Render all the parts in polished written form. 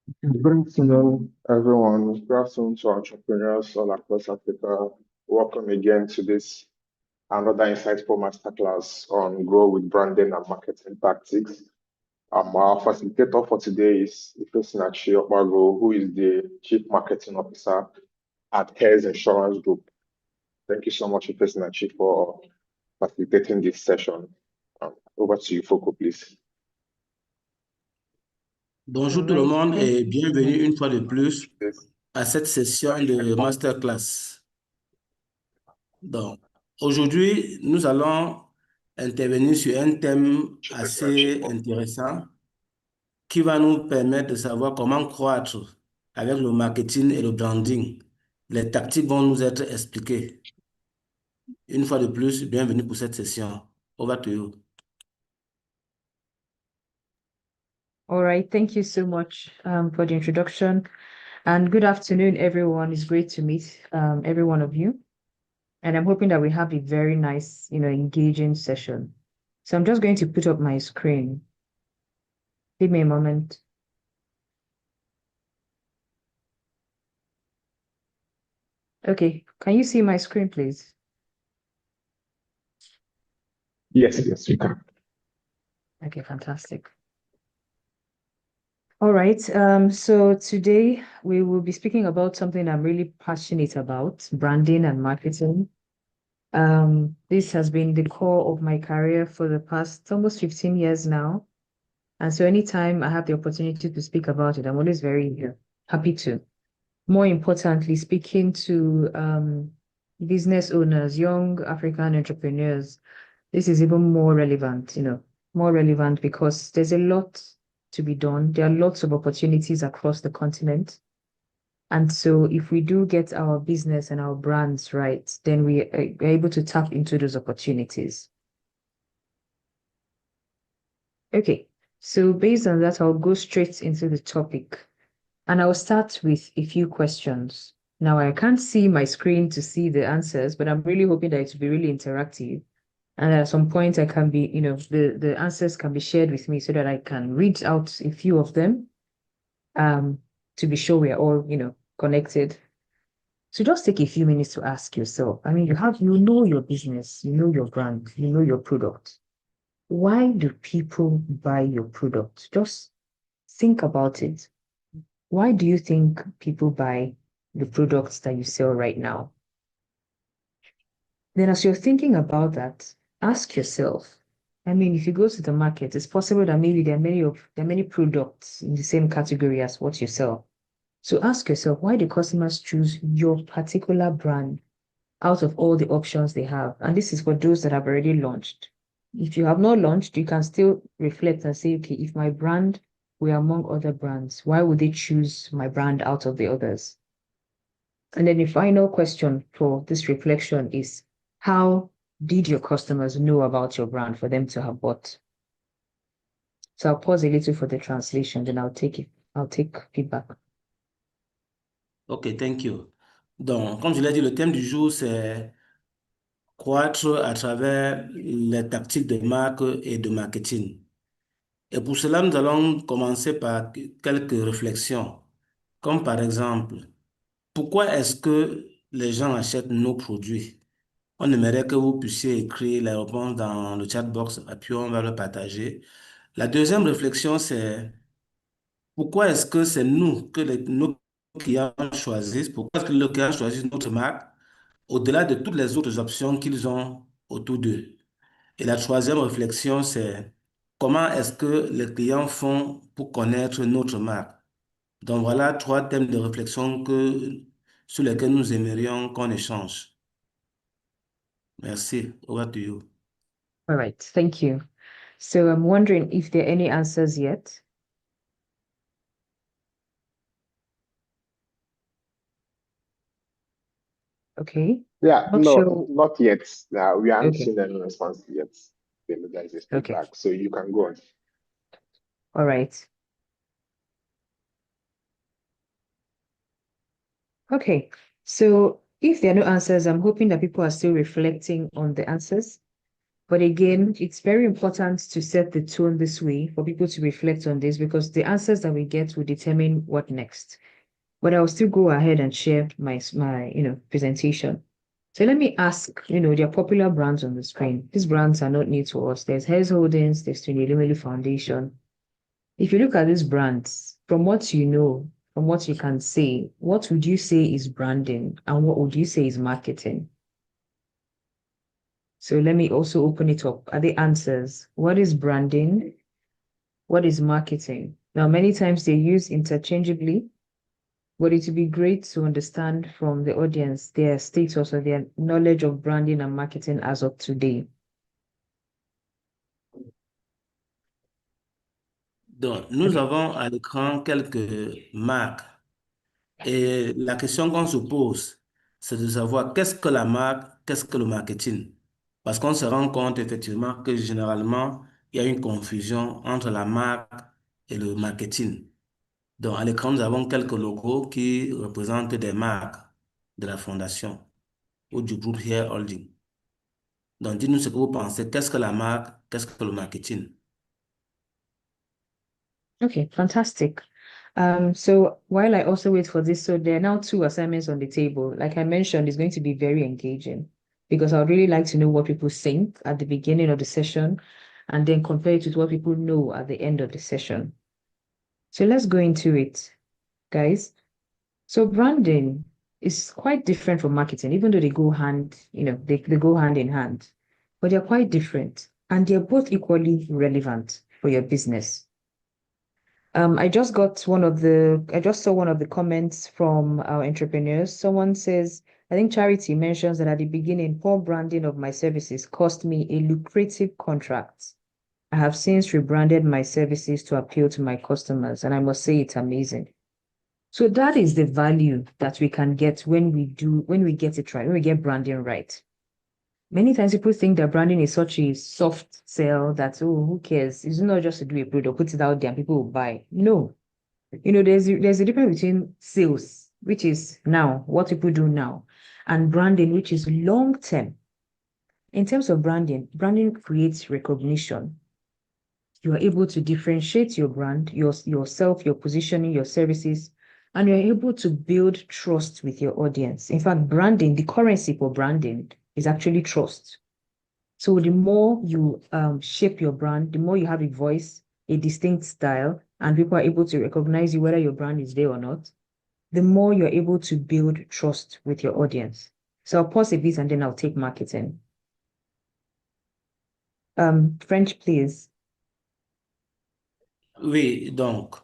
Good afternoon, everyone. Good afternoon to entrepreneurs all across Africa. Welcome again to this another insightful masterclass on Grow with Branding and Marketing Tactics. Our facilitator for today is Ifesinachi Okpago, who is the Chief Marketing Officer at Cares Insurance Group. Thank you so much, Ifesinachi, for facilitating this session. Over to you, Foko, please. Bonjour tout le monde et bienvenue une fois de plus à cette session de masterclass. Donc, aujourd'hui, nous allons intervenir sur un thème assez intéressant qui va nous permettre de savoir comment croître avec le marketing et le branding. Les tactiques vont nous être expliquées. Une fois de plus, bienvenue pour cette session. Over to you. All right, thank you so much for the introduction. And good afternoon, everyone. It's great to meet every one of you. And I'm hoping that we have a very nice, engaging session. So I'm just going to put up my screen. Give me a moment. Okay, can you see my screen, please? Yes, we can. Okay, fantastic. All right, so today we will be speaking about something I'm really passionate about, branding and marketing. This has been the core of my career for the past almost 15 years now. And so anytime I have the opportunity to speak about it, I'm always very happy to. More importantly, speaking to business owners, young African entrepreneurs, this is even more relevant, more relevant because there's a lot to be done. There are lots of opportunities across the continent. And so if we do get our business and our brands right, then we are able to tap into those opportunities. Okay, so based on that, I'll go straight into the topic. And I'll start with a few questions. Now, I can't see my screen to see the answers, but I'm really hoping that it will be really interactive. And at some point, I can be, the answers can be shared with me so that I can read out a few of them to be sure we are all, connected. So just take a few minutes to ask yourself. I mean, you know your business, you know your brand, you know your product. Why do people buy your product? Just think about it. Why do you think people buy the products that you sell right now? Then as you're thinking about that, ask yourself, I mean, if you go to the market, it's possible that maybe there are many products in the same category as what you sell. So ask yourself, why do customers choose your particular brand out of all the options they have? And this is for those that have already launched. If you have not launched, you can still reflect and say, okay, if my brand were among other brands, why would they choose my brand out of the others? And then the final question for this reflection is, how did your customers know about your brand for them to have bought? So I'll pause a little for the translation, then I'll take feedback. OK, thank you. Donc, comme je l'ai dit, le thème du jour, c'est croître à travers les tactiques de marque et de marketing. Et pour cela, nous allons commencer par quelques réflexions, comme par exemple, pourquoi est-ce que les gens achètent nos produits? On aimerait que vous puissiez écrire les réponses dans le chat box et puis on va le partager. La deuxième réflexion, c'est pourquoi est-ce que c'est nous que nos clients choisissent? Pourquoi est-ce que les clients choisissent notre marque au-delà de toutes les autres options qu'ils ont autour d'eux? Et la troisième réflexion, c'est comment est-ce que les clients font pour connaître notre marque? Donc voilà trois thèmes de réflexion sur lesquels nous aimerions qu'on échange. Merci. Over to you. All right, thank you. So I'm wondering if there are any answers yet. Okay. Yeah, Not no, sure. not yet. We haven't Okay. seen any response yet. There is a Okay. feedback, so you can go on. All right. Okay. So if there are no answers, I'm hoping that people are still reflecting on the answers. But again, it's very important to set the tone this way for people to reflect on this, because the answers that we get will determine what next. But I'll still go ahead and share my presentation. So let me ask, there are popular brands on the screen. These brands are not new to us. There's Hess Holdings, there's Tunelumelu Foundation. If you look at these brands, from what you know, from what you can say, what would you say is branding and what would you say is marketing? So let me also open it up. Are the answers? What is branding? What is marketing? Now, many times they're used interchangeably, but it would be great to understand from the audience their status or their knowledge of branding and marketing as of today. Donc, nous Okay. avons à l'écran quelques marques. Et la question qu'on se pose, c'est de savoir qu'est-ce que la marque, qu'est-ce que le marketing. Parce qu'on se rend compte effectivement que généralement, il y a une confusion entre la marque et le marketing. Donc, à l'écran, nous avons quelques logos qui représentent des marques de la fondation ou du groupe Here Holding. Donc, dites-nous ce que vous pensez. Qu'est-ce que la marque? Qu'est-ce que le marketing? Okay, fantastic. So while I also wait for this, so there are now 2 assignments on the table. Like I mentioned, it's going to be very engaging because I would really like to know what people think at the beginning of the session and then compare it with what people know at the end of the session. So let's go into it, guys. So branding is quite different from marketing, even though they go hand, they go hand in hand, but they're quite different and they're both equally relevant for your business. I just saw one of the comments from our entrepreneurs. Someone says, I think Charity mentions that at the beginning, poor branding of my services cost me a lucrative contract. I have since rebranded my services to appeal to my customers, and I must say it's amazing. So that is the value that we can get when we get it right, when we get branding right. Many times people think that branding is such a soft sell that, oh, who cares? It's not just to do a product, put it out there and people will buy. No. There's a difference between sales, which is now, what people do now, and branding, which is long term. In terms of branding creates recognition. You are able to differentiate your brand, yourself, your positioning, your services, and you're able to build trust with your audience. In fact, branding, the currency for branding is actually trust. So the more you shape your brand, the more you have a voice, a distinct style, and people are able to recognize you whether your brand is there or not, the more you're able to build trust with your audience. So I'll pause a bit and then I'll take marketing. French, please. Oui, donc,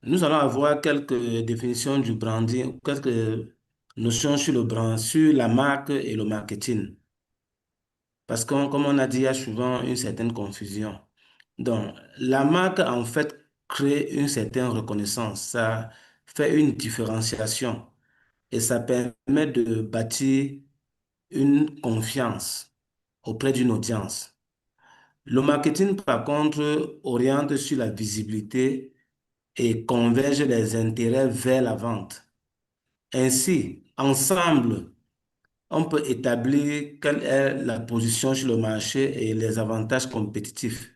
nous allons avoir quelques définitions du branding, quelques notions sur sur la marque et le marketing. Parce que, comme on a dit, il y a souvent une certaine confusion. Donc, la marque, en fait, crée une certaine reconnaissance. Ça fait une différenciation et ça permet de bâtir une confiance auprès d'une audience. Le marketing, par contre, oriente sur la visibilité et converge les intérêts vers la vente. Ainsi, ensemble, on peut établir quelle est la position sur le marché et les avantages compétitifs.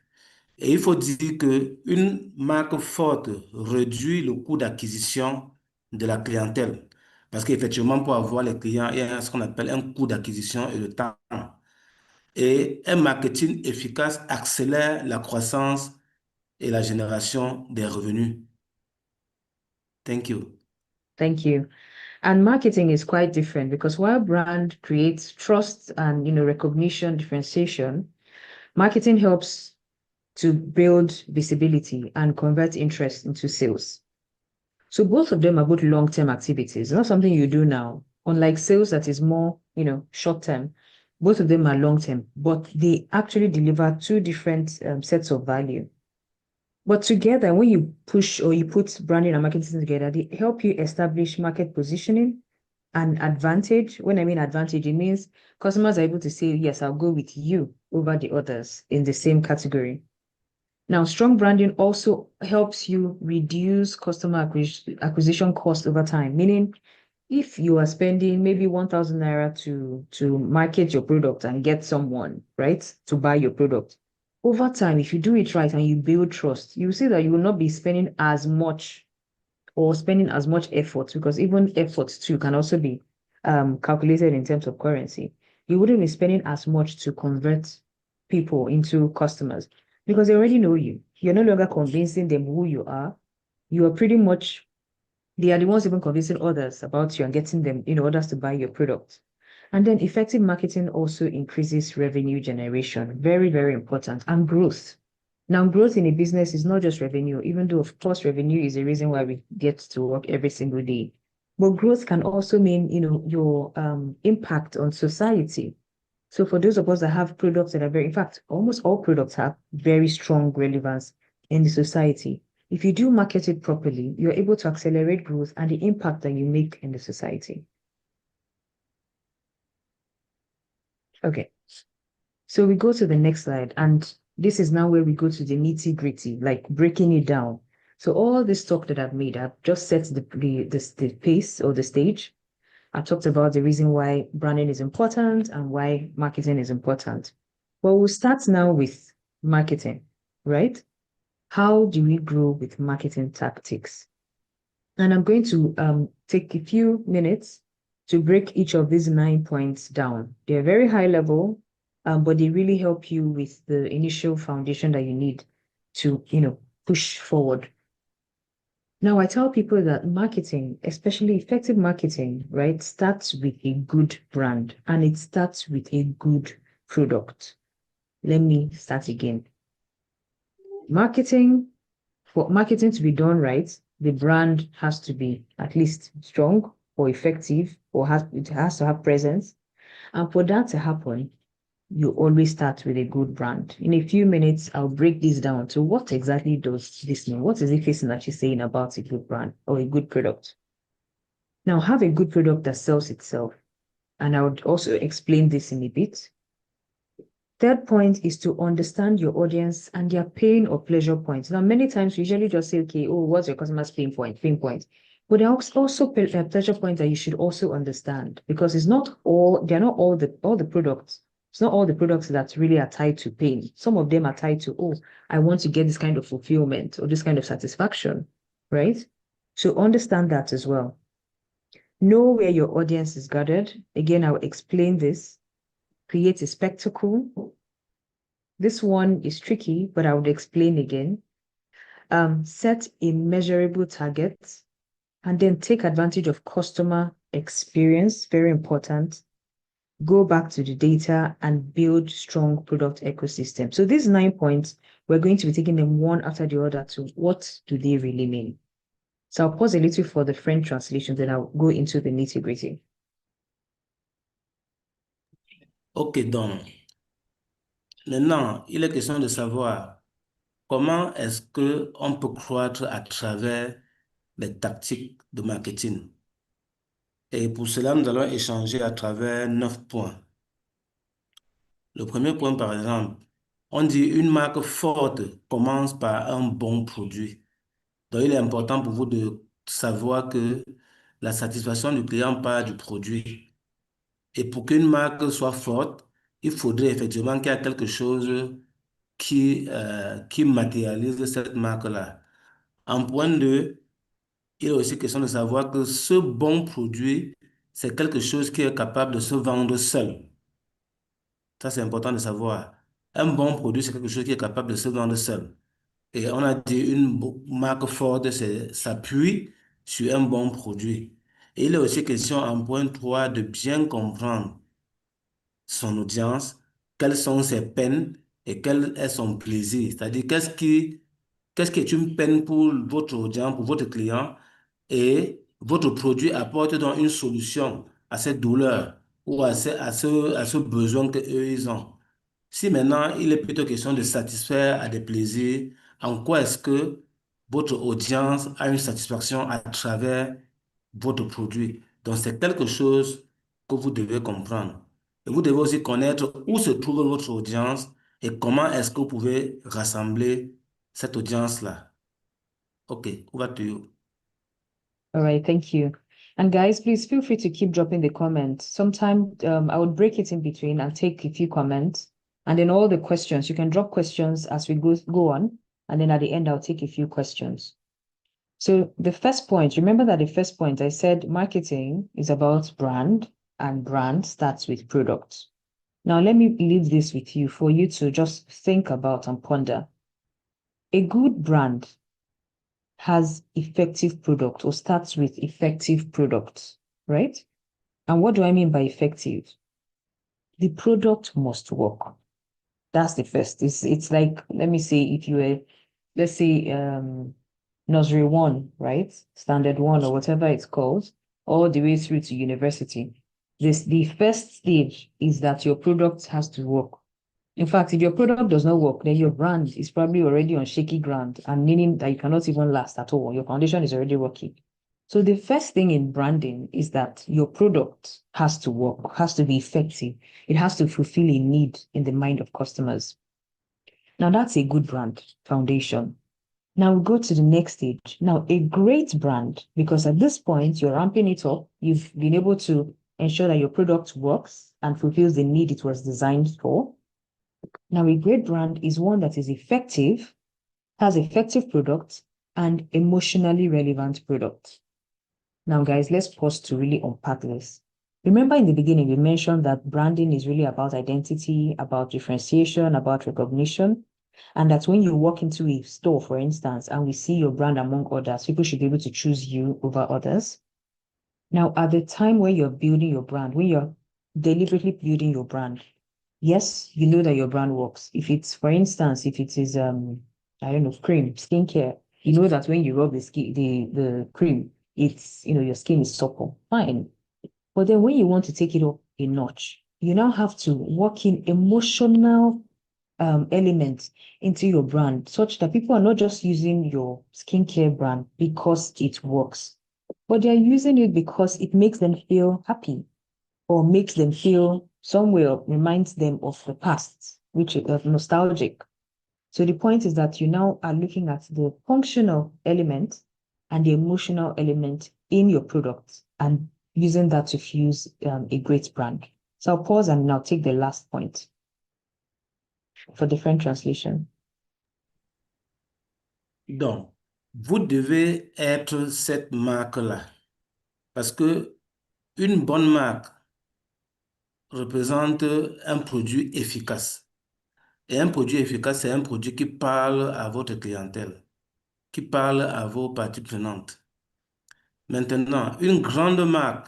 Et il faut dire qu'une marque forte réduit le coût d'acquisition de la clientèle. Parce qu'effectivement, pour avoir les clients, il y a ce qu'on appelle un coût d'acquisition et le temps. Et un marketing efficace accélère la croissance et la génération des revenus. Thank you. Thank you. And marketing is quite different because while brand creates trust and recognition, differentiation, marketing helps to build visibility and convert interest into sales. So both of them are both long-term activities, not something you do now. Unlike sales that is more, short-term, both of them are long-term, but they actually deliver 2 different sets of value. But together, when you push or you put branding and marketing together, they help you establish market positioning and advantage. When I mean advantage, it means customers are able to say, yes, I'll go with you over the others in the same category. Now, strong branding also helps you reduce customer acquisition cost over time, meaning if you are spending maybe 1,000 naira to market your product and get someone, right, to buy your product, over time, if you do it right and you build trust, you see that you will not be spending as much or spending as much effort, because even effort too can also be calculated in terms of currency. You wouldn't be spending as much to convert people into customers because they already know you. You're no longer convincing them who you are. You are pretty much, they are the ones even convincing others about you and getting them, others to buy your product. And then effective marketing also increases revenue generation. Very, very important. And growth. Now, growth in a business is not just revenue, even though, of course, revenue is the reason why we get to work every single day. But growth can also mean, your impact on society. So for those of us that have products that are very, in fact, almost all products have very strong relevance in the society. If you do market it properly, you're able to accelerate growth and the impact that you make in the society. Okay. So we go to the next slide, and this is now where we go to the nitty-gritty, like breaking it down. So all this talk that I've made, I've just set the pace or the stage. I talked about the reason why branding is important and why marketing is important. Well, we'll start now with marketing, right? How do we grow with marketing tactics? And I'm going to take a few minutes to break each of these 9 points down. They're very high level, but they really help you with the initial foundation that you need to, push forward. Now, I tell people that marketing, especially effective marketing, right, starts with a good brand and it starts with a good product. Let me start again. For marketing to be done right, the brand has to be at least strong or effective, or it has to have presence. And for that to happen, you always start with a good brand. In a few minutes, I'll break this down to what exactly does this mean? What is it facing actually saying about a good brand or a good product? Now, have a good product that sells itself. And I would also explain this in a bit. Third point is to understand your audience and their pain or pleasure points. Now, many times we usually just say, okay, oh, what's your customer's pain point? Pain point. But there are also pleasure points that you should also understand, because they're not all the products. It's not all the products that really are tied to pain. Some of them are tied to, oh, I want to get this kind of fulfillment or this kind of satisfaction, right? So understand that as well. Know where your audience is gathered. Again, I'll explain this. Create a spectacle. This one is tricky, but I would explain again. Set a measurable target, and then take advantage of customer experience, very important. Go back to the data and build strong product ecosystem. So these 9 points, we're going to be taking them one after the other to what do they really mean? So I'll pause a little for the French translation, then I'll go into the nitty-gritty. Ok, donc, maintenant, il est question de savoir comment est-ce qu'on peut croître à travers les tactiques de marketing. Et pour cela, nous allons échanger à travers 9 points. Le premier point, par exemple, on dit une marque forte commence par un bon produit. Donc, il est important pour vous de savoir que la satisfaction du client part du produit. Et pour qu'une marque soit forte, il faudrait effectivement qu'il y ait quelque chose qui matérialise cette marque-là. En point 2, il est aussi question de savoir que ce bon produit, c'est quelque chose qui est capable de se vendre seul. Ça, c'est important de savoir. Un bon produit, c'est quelque chose qui est capable de se vendre seul. Et on a dit une marque forte, s'appuie sur un bon produit. Et il est aussi question en point 3 de bien comprendre son audience, quelles sont ses peines et quel est son plaisir. C'est-à-dire, qu'est-ce qui est une peine pour votre audience, pour votre client, et votre produit apporte donc une solution à cette douleur ou à ce besoin qu'eux, ils ont. Si maintenant, il est plutôt question de satisfaire à des plaisirs, en quoi est-ce que votre audience a une satisfaction à travers votre produit? Donc, c'est quelque chose que vous devez comprendre. Et vous devez aussi connaître où se trouve votre audience et comment est-ce que vous pouvez rassembler cette audience-là. OK, over to you. All right, thank you. And guys, please feel free to keep dropping the comments. Sometime I would break it in between and take a few comments. And then all the questions, you can drop questions as we go on. And then at the end, I'll take a few questions. So the first point, remember that the first point I said marketing is about brand, and brand starts with product. Now, let me leave this with you for you to just think about and ponder. A good brand has effective product or starts with effective products, right? And what do I mean by effective? The product must work. That's the first. It's like, let me say, if you were, let's say, nursery 1, right? Standard 1 or whatever it's called, all the way through to university. The first stage is that your product has to work. In fact, if your product does not work, then your brand is probably already on shaky ground, and meaning that you cannot even last at all. Your foundation is already rocky. So the first thing in branding is that your product has to work, has to be effective. It has to fulfill a need in the mind of customers. Now that's a good brand foundation. Now we go to the next stage. Now, a great brand, because at this point you're ramping it up, you've been able to ensure that your product works and fulfills the need it was designed for. Now, a great brand is one that is effective, has effective products, and emotionally relevant products. Now, guys, let's pause to really unpack this. Remember in the beginning, we mentioned that branding is really about identity, about differentiation, about recognition. And that when you walk into a store, for instance, and we see your brand among others, people should be able to choose you over others. Now, at the time when you're building your brand, when you're deliberately building your brand, yes, you know that your brand works. If it's, for instance, if it is, I don't know, cream, skincare, you know that when you rub the cream, it's, your skin is supple, fine. But then when you want to take it up a notch, you now have to work in emotional elements into your brand, such that people are not just using your skincare brand because it works, but they're using it because it makes them feel happy or makes them feel somewhere, reminds them of the past, which is nostalgic. So the point is that you now are looking at the functional element and the emotional element in your product and using that to fuse a great brand. So I'll pause and now take the last point for different translation. Donc, vous devez être cette marque-là. Parce que une bonne marque représente un produit efficace. Et un produit efficace, c'est un produit qui parle à votre clientèle, qui parle à vos parties prenantes. Maintenant, une grande marque,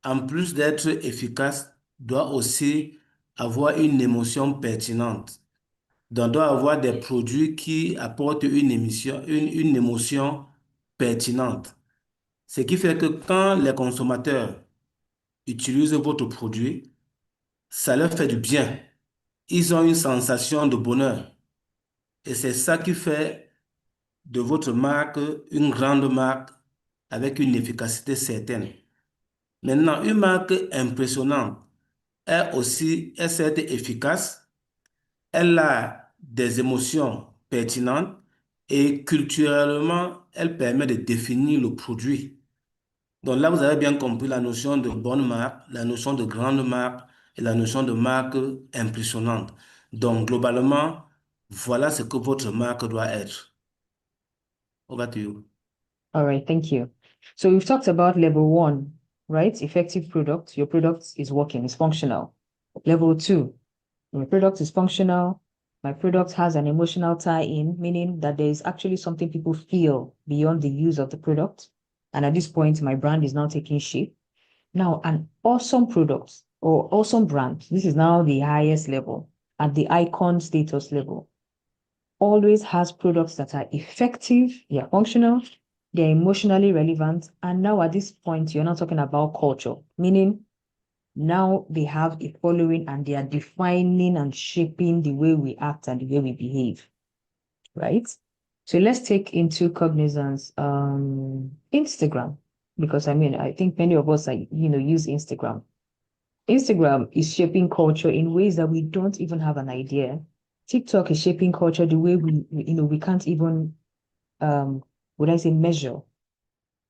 en plus d'être efficace, doit aussi avoir une émotion pertinente. Donc, doit avoir des produits qui apportent une émotion pertinente. Ce qui fait que quand les consommateurs utilisent votre produit, ça leur fait du bien. Ils ont une sensation de bonheur. Et c'est ça qui fait de votre marque une grande marque avec une efficacité certaine. Maintenant, une marque impressionnante est certes efficace, elle a des émotions pertinentes et culturellement, elle permet de définir le produit. Donc là, vous avez bien compris la notion de bonne marque, la notion de grande marque et la notion de marque impressionnante. Donc globalement, voilà ce que votre marque doit être. Over to you. All right, thank you. So we've talked about level 1, right? Effective product. Your product is working, it's functional. Level 2, my product is functional. My product has an emotional tie-in, meaning that there is actually something people feel beyond the use of the product. And at this point, my brand is now taking shape. Now, an awesome product or awesome brand, this is now the highest level, at the icon status level, always has products that are effective, they're functional, they're emotionally relevant. And now at this point, you're not talking about culture, meaning now they have a following and they are defining and shaping the way we act and the way we behave, right? So let's take into cognizance Instagram, because I think many of us use Instagram. Instagram is shaping culture in ways that we don't even have an idea. TikTok is shaping culture the way we can't even, would I say, measure.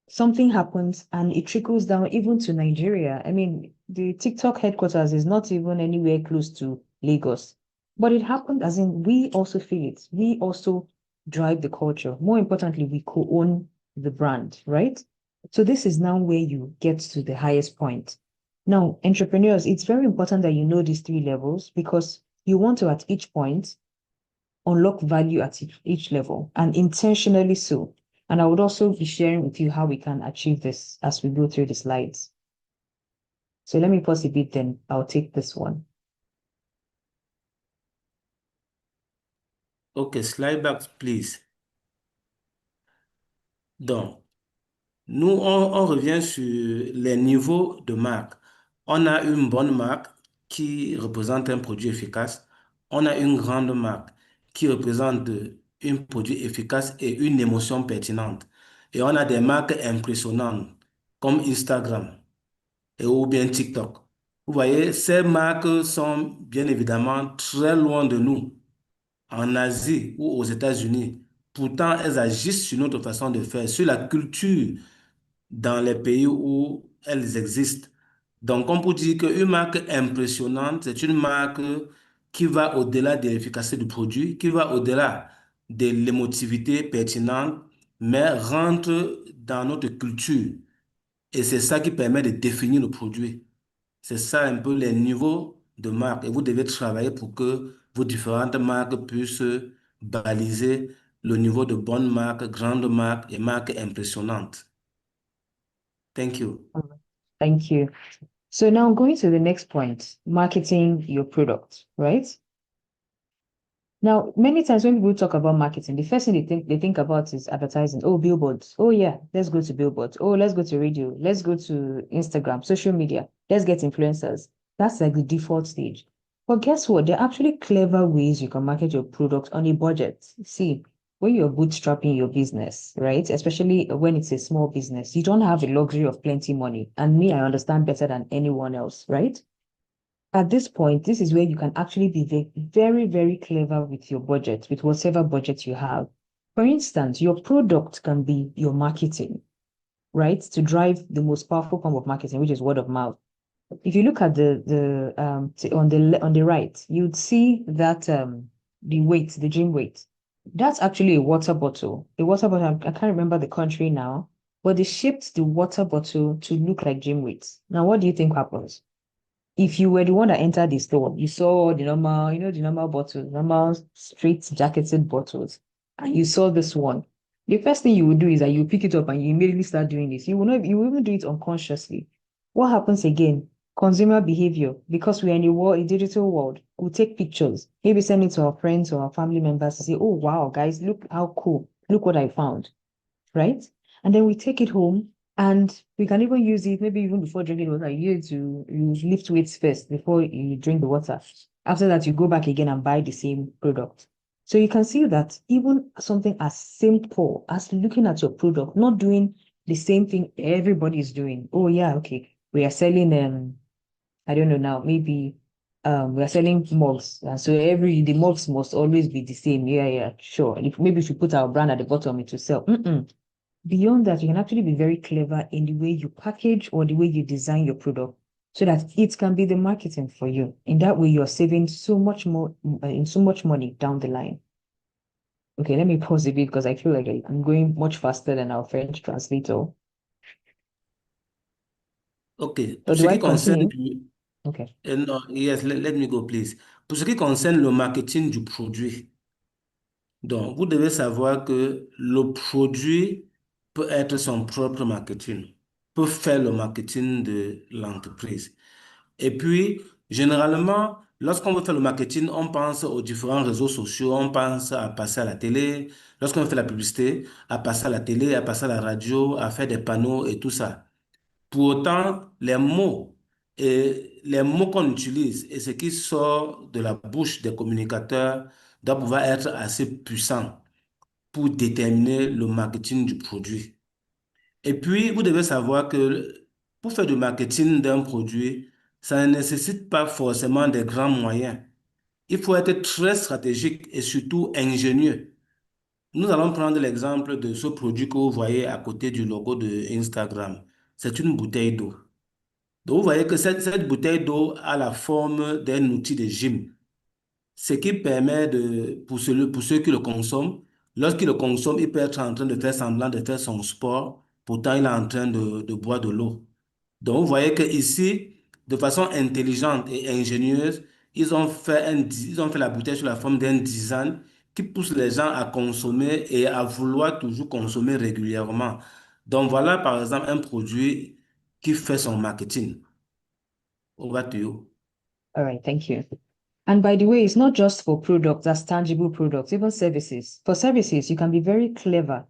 something happens and it trickles down even to Nigeria. I mean, the TikTok headquarters is not even anywhere close to Lagos, but it happened as in we also feel it. We also drive the culture. More importantly, we co-own the brand, right? So this is now where you get to the highest point. Now, entrepreneurs, it's very important that you know these three levels because you want to, at each point, unlock value at each level and intentionally so. And I would also be sharing with you how we can achieve this as we go through the slides. So let me pause a bit, then I'll take this one. Okay, slide back, please. Donc, nous, on revient sur les niveaux de marque. On a une bonne marque qui représente un produit efficace. On a une grande marque qui représente un produit efficace et une émotion pertinente. Et on a des marques impressionnantes comme Instagram et ou bien TikTok. Vous voyez, ces marques sont bien évidemment très loin de nous, en Asie ou aux États-Unis. Pourtant, elles agissent sur notre façon de faire, sur la culture dans les pays où elles existent. Donc, on peut dire qu'une marque impressionnante, c'est une marque qui va au-delà de l'efficacité du produit, qui va au-delà de l'émotivité pertinente, mais rentre dans notre culture. Et c'est ça qui permet de définir le produit. C'est ça un peu les niveaux de marque. Et vous devez travailler pour que vos différentes marques puissent baliser le niveau de bonne marque, grande marque et marque impressionnante. Thank you. Thank you. So now going to the next point, marketing your product, right? Now, many times when people talk about marketing, the first thing they think about is advertising. Oh, billboards. Oh, yeah, let's go to billboards. Oh, let's go to radio. Let's go to Instagram, social media. Let's get influencers. That's like the default stage. But guess what? There are actually clever ways you can market your product on a budget. See, when you're bootstrapping your business, right? Especially when it's a small business, you don't have the luxury of plenty money. And me, I understand better than anyone else, right? At this point, this is where you can actually be very, very clever with your budget, with whatever budget you have. For instance, your product can be your marketing, right? To drive the most powerful form of marketing, which is word of mouth. If you look at on the right, you'd see that the weight, the gym weight, that's actually a water bottle. A water bottle, I can't remember the country now, but they shaped the water bottle to look like gym weights. Now, what do you think happens? If you were the one that entered the store, you saw the normal, the normal bottles, normal straight jacketed bottles, and you saw this one. The first thing you would do is that you pick it up and you immediately start doing this. You will even do it unconsciously. What happens again? Consumer behavior, because we're in a digital world, we take pictures, maybe send it to our friends or our family members to say, oh wow, guys, look how cool, look what I found, right? And then we take it home and we can even use it, maybe even before drinking water, you lift weights first before you drink the water. After that, you go back again and buy the same product. So you can see that even something as simple as looking at your product, not doing the same thing everybody is doing. Oh yeah, okay. We are selling I don't know now, maybe we are selling mugs. And so the mugs must always be the same. Yeah, sure. And if maybe if you put our brand at the bottom, it will sell. Beyond that, you can actually be very clever in the way you package or the way you design your product so that it can be the marketing for you. In that way, you're saving so much more in so much money down the line. Okay, let me pause a bit because I feel like I'm going much faster than our French translator. OK. So Pour ce do I qui concerne continue? Okay. no, yes, let me go, please. Pour ce qui concerne le marketing du produit, donc vous devez savoir que le produit peut être son propre marketing, peut faire le marketing de l'entreprise. Et puis, généralement, lorsqu'on veut faire le marketing, on pense aux différents réseaux sociaux, on pense à passer à la télé. Lorsqu'on fait la publicité, à passer à la télé, à passer à la radio, à faire des panneaux et tout ça. Pour autant, les mots qu'on utilise et ce qui sort de la bouche des communicateurs doit pouvoir être assez puissant pour déterminer le marketing du produit. Et puis, vous devez savoir que pour faire du marketing d'un produit, ça ne nécessite pas forcément des grands moyens. Il faut être très stratégique et surtout ingénieux. Nous allons prendre l'exemple de ce produit que vous voyez à côté du logo de Instagram. C'est une bouteille d'eau. Donc, vous voyez que cette bouteille d'eau a la forme d'un outil de gym, ce qui permet pour ceux qui le consomment, lorsqu'ils le consomment, il peut être en train de faire semblant de faire son sport, pourtant il est en train de boire de l'eau. Donc, vous voyez que ici, de façon intelligente et ingénieuse, ils ont fait la bouteille sous la forme d'un design qui pousse les gens à consommer et à vouloir toujours consommer régulièrement. Donc, voilà par exemple un produit qui fait son marketing. Over to you. All right, thank you. And by the way, it's not just for products as tangible products, even services. For services, you can be very clever.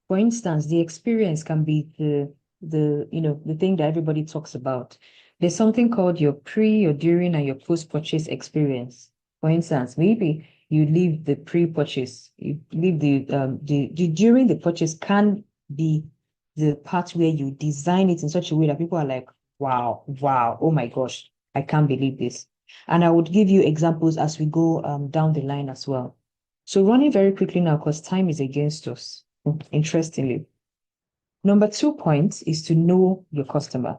For instance, the experience can be the thing that everybody talks about. There's something called your pre, your during, and your post-purchase experience. For instance, maybe you leave the pre-purchase, you leave the during the purchase can be the part where you design it in such a way that people are like, wow, wow, oh my gosh, I can't believe this. And I would give you examples as we go down the line as well. So running very quickly now, because time is against us, interestingly. Number 2 point is to know your customer.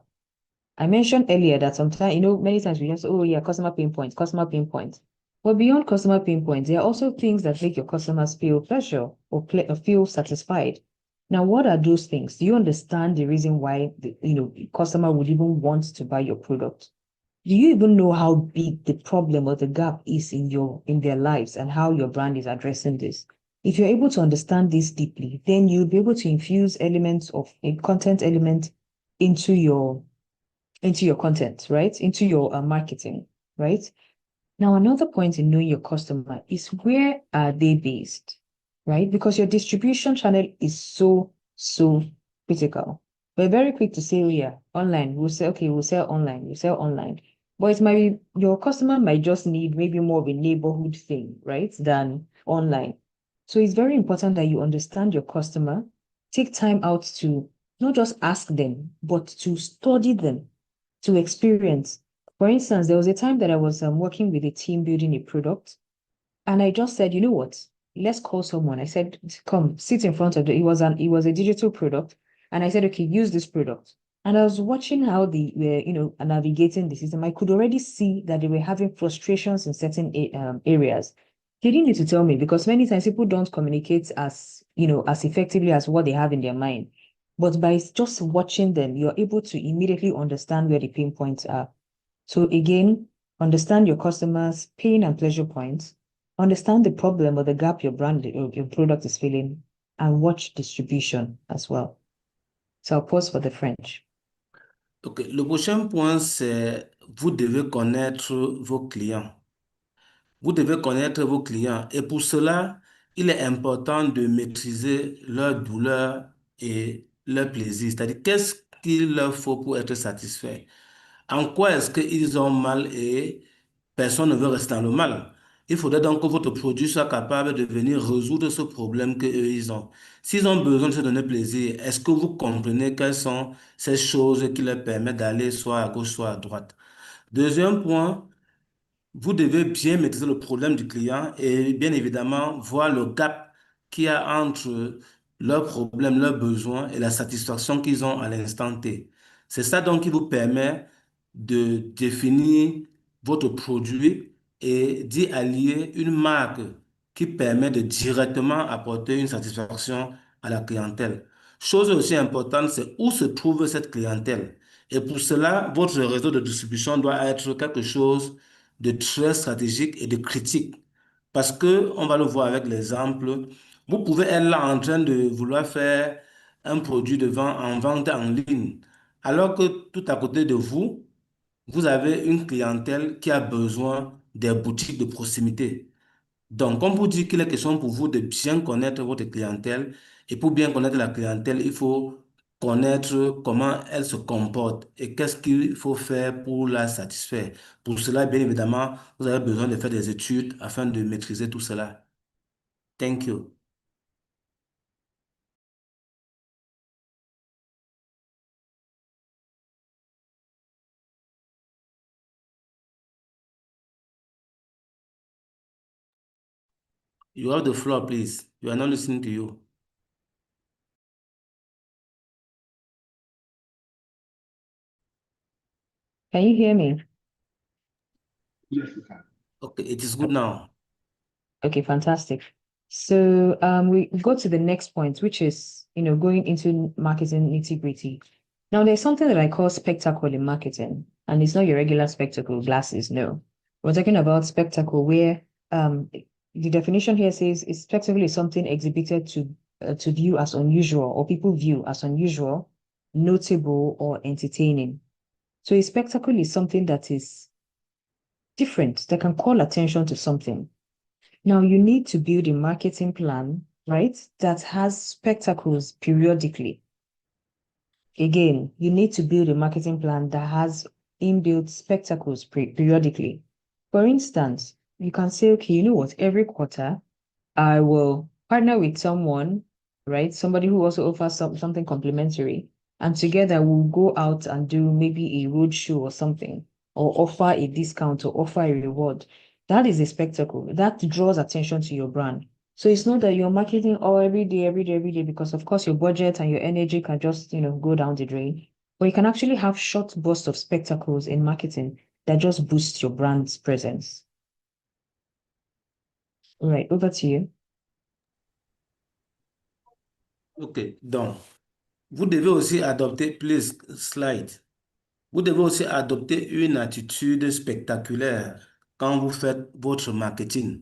I mentioned earlier that sometimes, many times we just, oh yeah, customer pain points, customer pain points. But beyond customer pain points, there are also things that make your customers feel pleasure or feel satisfied. Now, what are those things? Do you understand the reason why the customer would even want to buy your product? Do you even know how big the problem or the gap is in their lives and how your brand is addressing this? If you're able to understand this deeply, then you'll be able to infuse elements of a content element into your content, right? Into your marketing, right? Now, another point in knowing your customer is where are they based, right? Because your distribution channel is so critical. We're very quick to say, oh, yeah, online. We'll say, okay, we'll sell online. We sell online. But it might be your customer might just need maybe more of a neighborhood thing, right? Than online. So it's very important that you understand your customer, take time out to not just ask them, but to study them, to experience. For instance, there was a time that I was working with a team building a product, and I just said, you know what? Let's call someone. I said, come sit in front of it was a digital product, and I said, okay, use this product. And I was watching how they were, navigating the system. I could already see that they were having frustrations in certain areas. They didn't need to tell me because many times people don't communicate as effectively as what they have in their mind. But by just watching them, you're able to immediately understand where the pain points are. So again, understand your customers' pain and pleasure points, understand the problem or the gap your brand or your product is filling, and watch distribution as well. So I'll pause for the French. Ok, le prochain point, c'est vous devez connaître vos clients. Vous devez connaître vos clients et pour cela, il est important de maîtriser leur douleur et leur plaisir. C'est-à-dire, qu'est-ce qu'il leur faut pour être satisfait? En quoi est-ce qu'ils ont mal et personne ne veut rester dans le mal? Il faudrait donc que votre produit soit capable de venir résoudre ce problème qu'eux, ils ont. S'ils ont besoin de se donner plaisir, est-ce que vous comprenez quelles sont ces choses qui leur permettent d'aller soit à gauche, soit à droite? Deuxième point, vous devez bien maîtriser le problème du client et bien évidemment voir le gap qu'il y a entre leurs problèmes, leurs besoins et la satisfaction qu'ils ont à l'instant T. C'est ça donc qui vous permet de définir votre produit et d'y allier une marque qui permet de directement apporter une satisfaction à la clientèle. Chose aussi importante, c'est où se trouve cette clientèle. Et pour cela, votre réseau de distribution doit être quelque chose de très stratégique et de critique. Parce que, on va le voir avec l'exemple, vous pouvez être là en train de vouloir faire un produit en vente en ligne, alors que tout à côté de vous, vous avez une clientèle qui a besoin des boutiques de proximité. Donc, comme vous dites qu'il est question pour vous de bien connaître votre clientèle, et pour bien connaître la clientèle, il faut connaître comment elle se comporte et qu'est-ce qu'il faut faire pour la satisfaire. Pour cela, bien évidemment, vous avez besoin de faire des études afin de maîtriser tout cela. Thank you. You have the floor, please. We are not listening to you. Can you hear me? Yes, we can. Okay, it is good now. Okay, fantastic. So we go to the next point, which is, going into marketing nitty-gritty. Now, there's something that I call spectacle in marketing, and it's not your regular spectacle glasses, no. We're talking about spectacle where the definition here says is spectacle is something exhibited to view as unusual, or people view as unusual, notable, or entertaining. So a spectacle is something that is different, that can call attention to something. Now you need to build a marketing plan, right, that has spectacles periodically. Again, you need to build a marketing plan that has inbuilt spectacles periodically. For instance, you can say, okay, you know what, every quarter I will partner with someone, right? Somebody who also offers something complimentary. And together we'll go out and do maybe a road show or something, or offer a discount or offer a reward. That is a spectacle. That draws attention to your brand. So it's not that you're marketing all every day, every day, every day, because of course your budget and your energy can just, go down the drain. But you can actually have short bursts of spectacles in marketing that just boost your brand's presence. All right, over to you. Ok, donc, vous devez aussi adopter, please slide. Vous devez aussi adopter une attitude spectaculaire quand vous faites votre marketing.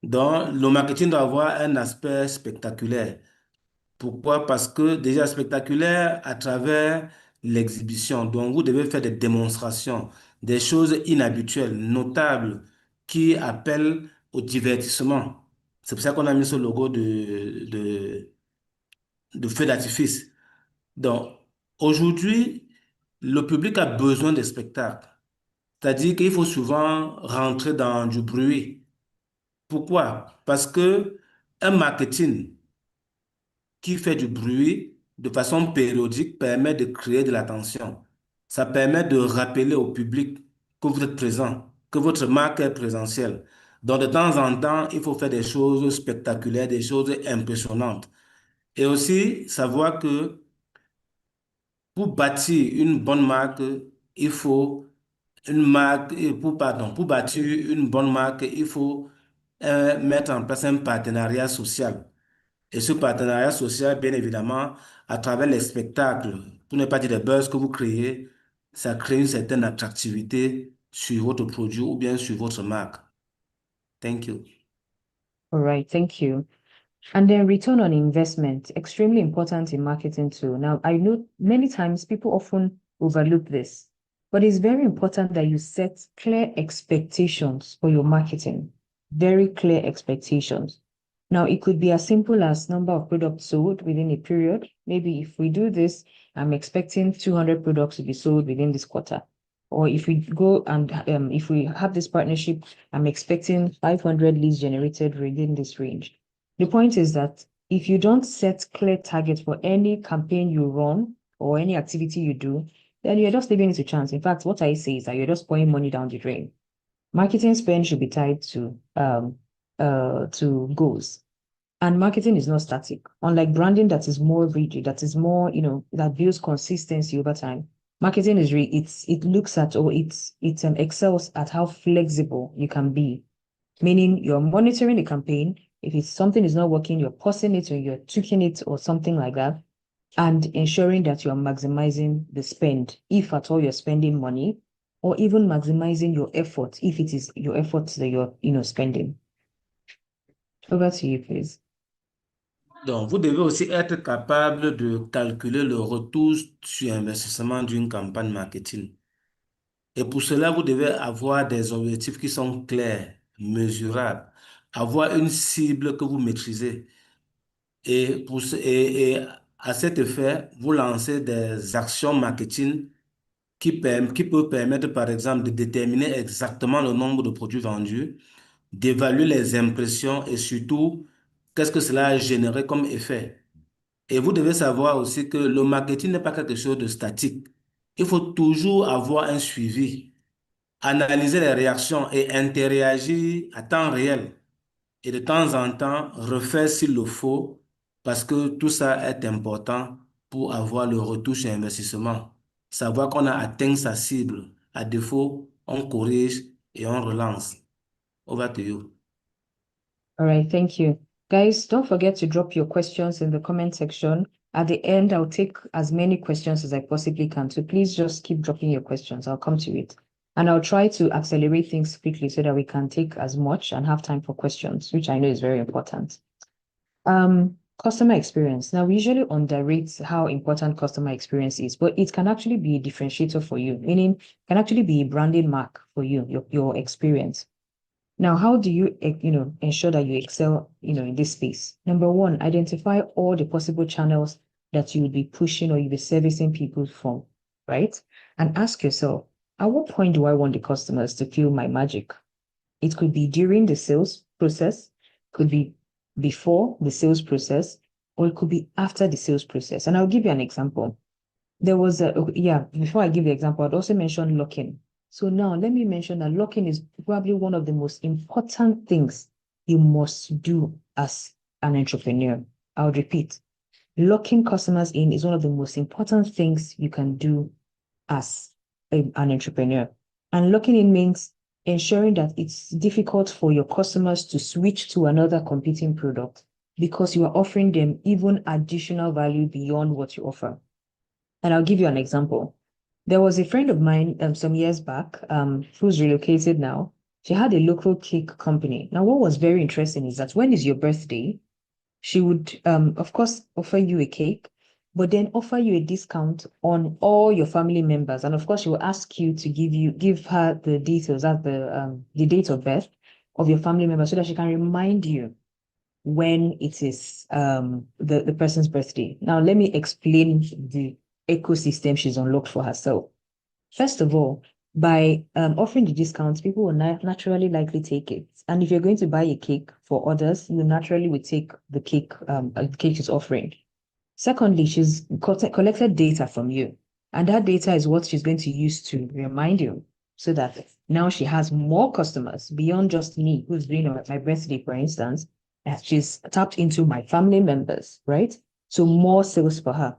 Donc, le marketing doit avoir un aspect spectaculaire. Pourquoi? Parce que déjà spectaculaire à travers l'exhibition. Donc, vous devez faire des démonstrations, des choses inhabituelles, notables, qui appellent au divertissement. C'est pour ça qu'on a mis ce logo de feu d'artifice. Donc, aujourd'hui, le public a besoin de spectacles. C'est-à-dire qu'il faut souvent rentrer dans du bruit. Pourquoi? Parce que un marketing qui fait du bruit de façon périodique permet de créer de l'attention. Ça permet de rappeler au public que vous êtes présent, que votre marque est présentielle. Donc, de temps en temps, il faut faire des choses spectaculaires, des choses impressionnantes. Et aussi, savoir que pour bâtir une bonne marque, il faut une marque, pour bâtir une bonne marque, il faut mettre en place un partenariat social. Et ce partenariat social, bien évidemment, à travers les spectacles, pour ne pas dire les buzz que vous créez, ça crée une certaine attractivité sur votre produit ou bien sur votre marque. Thank you. All right, thank you. And then return on investment, extremely important in marketing too. Now, I know many times people often overlook this, but it's very important that you set clear expectations for your marketing, very clear expectations. Now, it could be as simple as number of products sold within a period. Maybe if we do this, I'm expecting 200 products to be sold within this quarter. Or if we go and if we have this partnership, I'm expecting 500 leads generated within this range. The point is that if you don't set clear targets for any campaign you run or any activity you do, then you're just leaving it to chance. In fact, what I say is that you're just pouring money down the drain. Marketing spend should be tied to goals. And marketing is not static. Unlike branding that is more rigid, that is more, that builds consistency over time. Marketing is it looks at or it excels at how flexible you can be. Meaning you're monitoring the campaign. If it's something is not working, you're pausing it or you're tweaking it or something like that, and ensuring that you're maximizing the spend, if at all you're spending money, or even maximizing your effort, if it is your efforts that you're spending. Over to you, please. Donc, vous devez aussi être capable de calculer le retour sur investissement d'une campagne marketing. Et pour cela, vous devez avoir des objectifs qui sont clairs, mesurables, avoir une cible que vous maîtrisez. Et à cet effet, vous lancez des actions marketing qui peuvent permettre, par exemple, de déterminer exactement le nombre de produits vendus, d'évaluer les impressions et surtout, qu'est-ce que cela a généré comme effet. Et vous devez savoir aussi que le marketing n'est pas quelque chose de statique. Il faut toujours avoir un suivi, analyser les réactions et interagir à temps réel. et de temps en temps refaire s'il le faut parce que tout ça est important pour avoir le retour sur investissement. Savoir qu'on a atteint sa cible. À défaut, on corrige et on relance. Over to you. All right, thank you. Guys, don't forget to drop your questions in the comment section. At the end, I'll take as many questions as I possibly can. So please just keep dropping your questions. I'll come to it. And I'll try to accelerate things quickly so that we can take as much and have time for questions, which I know is very important. Customer experience. Now, we usually underrate how important customer experience is, but it can actually be a differentiator for you, meaning it can actually be a branding mark for you, your experience. Now, how do you, ensure that you excel, in this space? Number one, identify all the possible channels that you would be pushing or you'll be servicing people from, right? And ask yourself, at what point do I want the customers to feel my magic? It could be during the sales process, could be before the sales process, or it could be after the sales process. And I'll give you an example. Before I give the example, I'd also mention locking. So now let me mention that locking is probably one of the most important things you must do as an entrepreneur. I'll repeat, locking customers in is one of the most important things you can do as an entrepreneur. And locking in means ensuring that it's difficult for your customers to switch to another competing product because you are offering them even additional value beyond what you offer. And I'll give you an example. There was a friend of mine some years back who's relocated now. She had a local cake company. Now, what was very interesting is that when is your birthday, she would, of course, offer you a cake, but then offer you a discount on all your family members. And of course, she will ask you to give her the details at the date of birth of your family member so that she can remind you when it is the person's birthday. Now, let me explain the ecosystem she's unlocked for herself. First of all, by offering the discounts, people will naturally likely take it. And if you're going to buy a cake for others, you naturally would take the cake she's offering. Secondly, she's collected data from you. And that data is what she's going to use to remind you so that now she has more customers beyond just me, who's doing my birthday, for instance. And she's tapped into my family members, right? So more sales for her.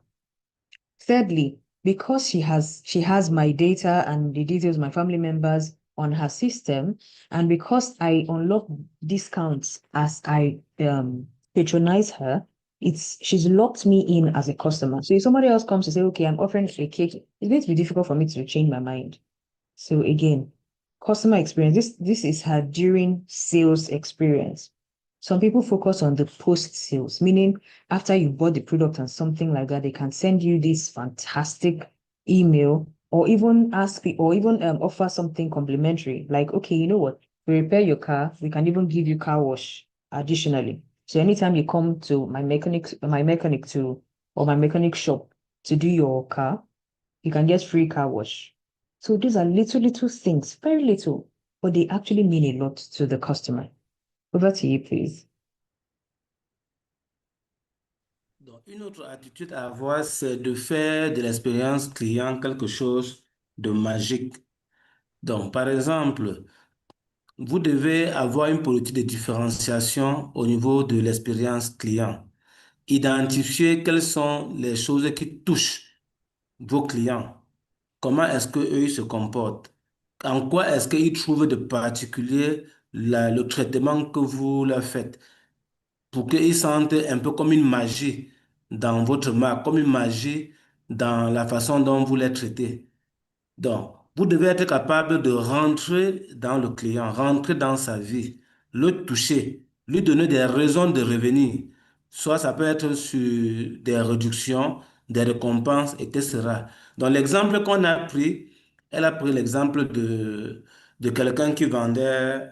Thirdly, because she has my data and the details of my family members on her system, and because I unlock discounts as I patronize her, she's locked me in as a customer. So if somebody else comes to say, okay, I'm offering a cake, it's going to be difficult for me to change my mind. So again, customer experience, this is her during sales experience. Some people focus on the post-sales, meaning after you bought the product and something like that, they can send you this fantastic email or even offer something complimentary. Like, okay, you know what? We repair your car, we can even give you car wash additionally. So anytime you come to my mechanic shop to do your car, you can get free car wash. So these are little things, very little, but they actually mean a lot to the customer. Over to you, please. Donc, une autre attitude à avoir, c'est de faire de l'expérience client quelque chose de magique. Donc, par exemple, vous devez avoir une politique de différenciation au niveau de l'expérience client. Identifier quelles sont les choses qui touchent vos clients. Comment est-ce qu'eux ils se comportent? En quoi est-ce qu'ils trouvent de particulier le traitement que vous leur faites pour qu'ils sentent un peu comme une magie dans votre marque, comme une magie dans la façon dont vous les traitez. Donc, vous devez être capable de rentrer dans le client, rentrer dans sa vie, le toucher, lui donner des raisons de revenir. Soit ça peut être sur des réductions, des récompenses, etc. Donc, l'exemple qu'on a pris, elle a pris l'exemple de quelqu'un qui vendait,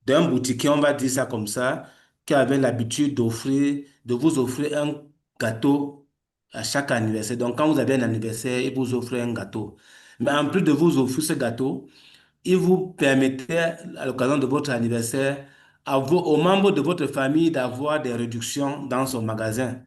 d'un boutiquier, on va dire ça comme ça, qui avait l'habitude de vous offrir un gâteau à chaque anniversaire. Donc, quand vous avez un anniversaire, il vous offre un gâteau. Mais en plus de vous offrir ce gâteau, il vous permettait, à l'occasion de votre anniversaire, aux membres de votre famille d'avoir des réductions dans son magasin.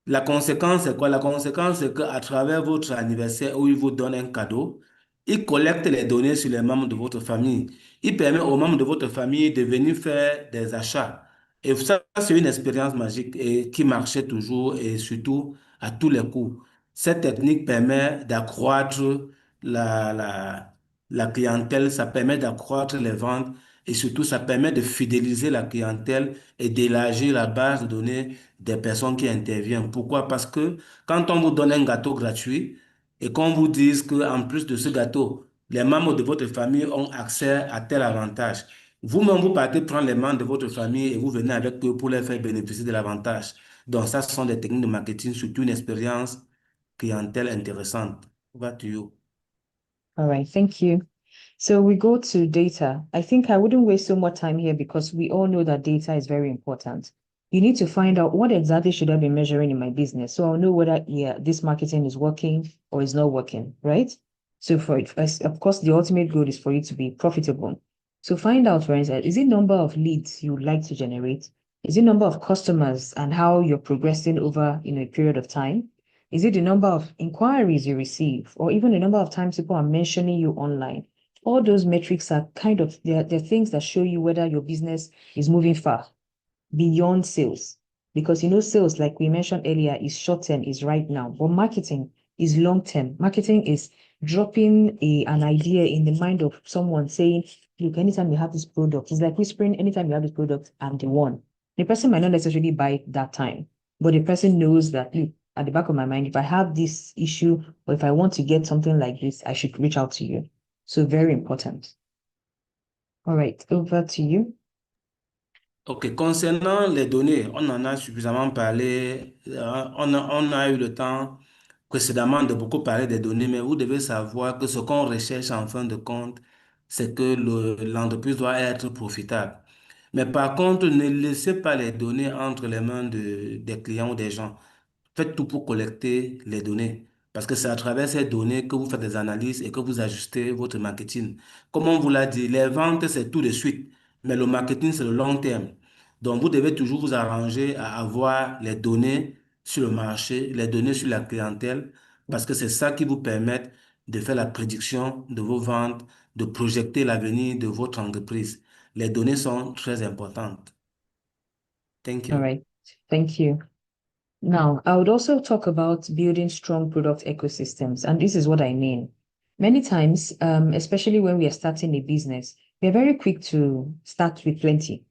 La conséquence, c'est quoi? La conséquence, c'est qu'à travers votre anniversaire où il vous donne un cadeau, Il collecte les données sur les membres de votre famille. Il permet aux membres de votre famille de venir faire des achats. Et ça, c'est une expérience magique et qui marchait toujours et surtout à tous les coups. Cette technique permet d'accroître la, la, la clientèle, ça permet d'accroître les ventes et surtout ça permet de fidéliser la clientèle et d'élargir la base de données des personnes qui interviennent. Pourquoi? Parce que quand on vous donne un gâteau gratuit, et qu'on vous dise qu'en plus de ce gâteau, les membres de votre famille ont accès à tel avantage. Vous-même, vous partez prendre les membres de votre famille et vous venez avec eux pour les faire bénéficier de l'avantage. Donc, ça, ce sont des techniques de marketing, surtout une expérience clientèle intéressante. Over to you. All right, thank you. So we go to data. I think I wouldn't waste so much time here because we all know that data is very important. You need to find out what exactly should I be measuring in my business. So I'll know whether, yeah, this marketing is working or is not working, right? So of course, the ultimate goal is for you to be profitable. So find out, for instance, is it number of leads you would like to generate? Is it number of customers and how you're progressing over, a period of time? Is it the number of inquiries you receive or even the number of times people are mentioning you online? All those metrics are they're things that show you whether your business is moving far beyond sales. Because sales, like we mentioned earlier, is short term, is right now, but marketing is long term. Marketing is dropping an idea in the mind of someone saying, look, anytime you have this product, it's like whispering, anytime you have this product, I'm the one. The person might not necessarily buy it that time, but the person knows that, look, at the back of my mind, if I have this issue or if I want to get something like this, I should reach out to you. So very important. All right, over to you. OK, concernant les données, on en a suffisamment parlé. On a eu le temps précédemment de beaucoup parler des données, mais vous devez savoir que ce qu'on recherche en fin de compte, c'est que l'entreprise doit être profitable. Mais par contre, ne laissez pas les données entre les mains des clients ou des gens. Faites tout pour collecter les données. Parce que c'est à travers ces données que vous faites des analyses et que vous ajustez votre marketing. Comme on vous l'a dit, les ventes, c'est tout de suite. Mais le marketing, c'est le long terme. Donc, vous devez toujours vous arranger à avoir les données sur le marché, les données sur la clientèle, parce que c'est ça qui vous permet de faire la prédiction de vos ventes, de projeter l'avenir de votre entreprise. Les données sont très importantes. Thank All you. right, thank you. Now, I would also talk about building strong product ecosystems, and this is what I mean. Many times, especially when we are starting a business, we are very quick to start with plenty.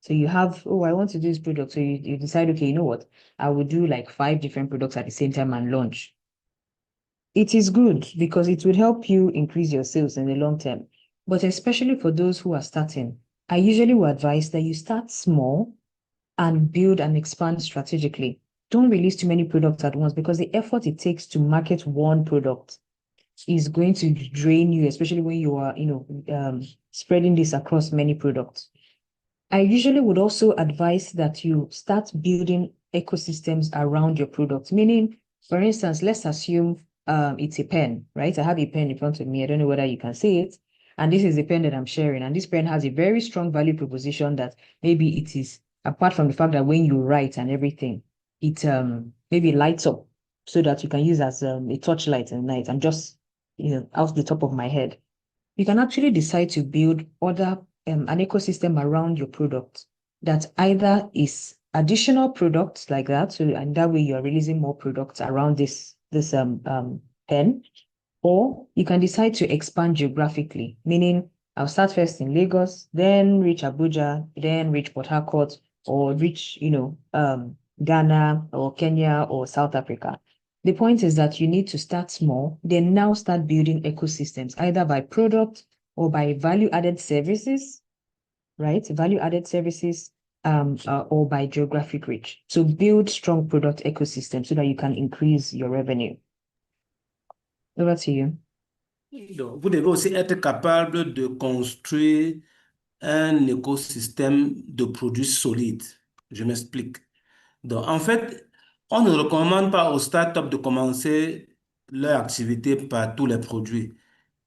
So you have, oh, I want to do this product. So you decide, okay, you know what? I will do like 5 different products at the same time and launch. It is good because it will help you increase your sales in the long term. But especially for those who are starting, I usually would advise that you start small and build and expand strategically. Don't release too many products at once because the effort it takes to market one product is going to drain you, especially when you are, spreading this across many products. I usually would also advise that you start building ecosystems around your products, meaning, for instance, let's assume it's a pen, right? I have a pen in front of me. I don't know whether you can see it. And this is the pen that I'm sharing. And this pen has a very strong value proposition that maybe it is, apart from the fact that when you write and everything, it maybe lights up so that you can use as a torchlight at night. I'm just, out the top of my head. You can actually decide to build an ecosystem around your product that either is additional products like that, so and that way you're releasing more products around this pen, or you can decide to expand geographically, meaning I'll start first in Lagos, then reach Abuja, then reach Port Harcourt, or reach Ghana or Kenya or South Africa. The point is that you need to start small, then now start building ecosystems, either by product or by value-added services, right? Value-added services or by geographic reach. So build strong product ecosystems so that you can increase your revenue. Over to you. Donc, vous devez aussi être capable de construire un écosystème de produits solides. Je m'explique. Donc, en fait, on ne recommande pas aux startups de commencer leur activité par tous les produits.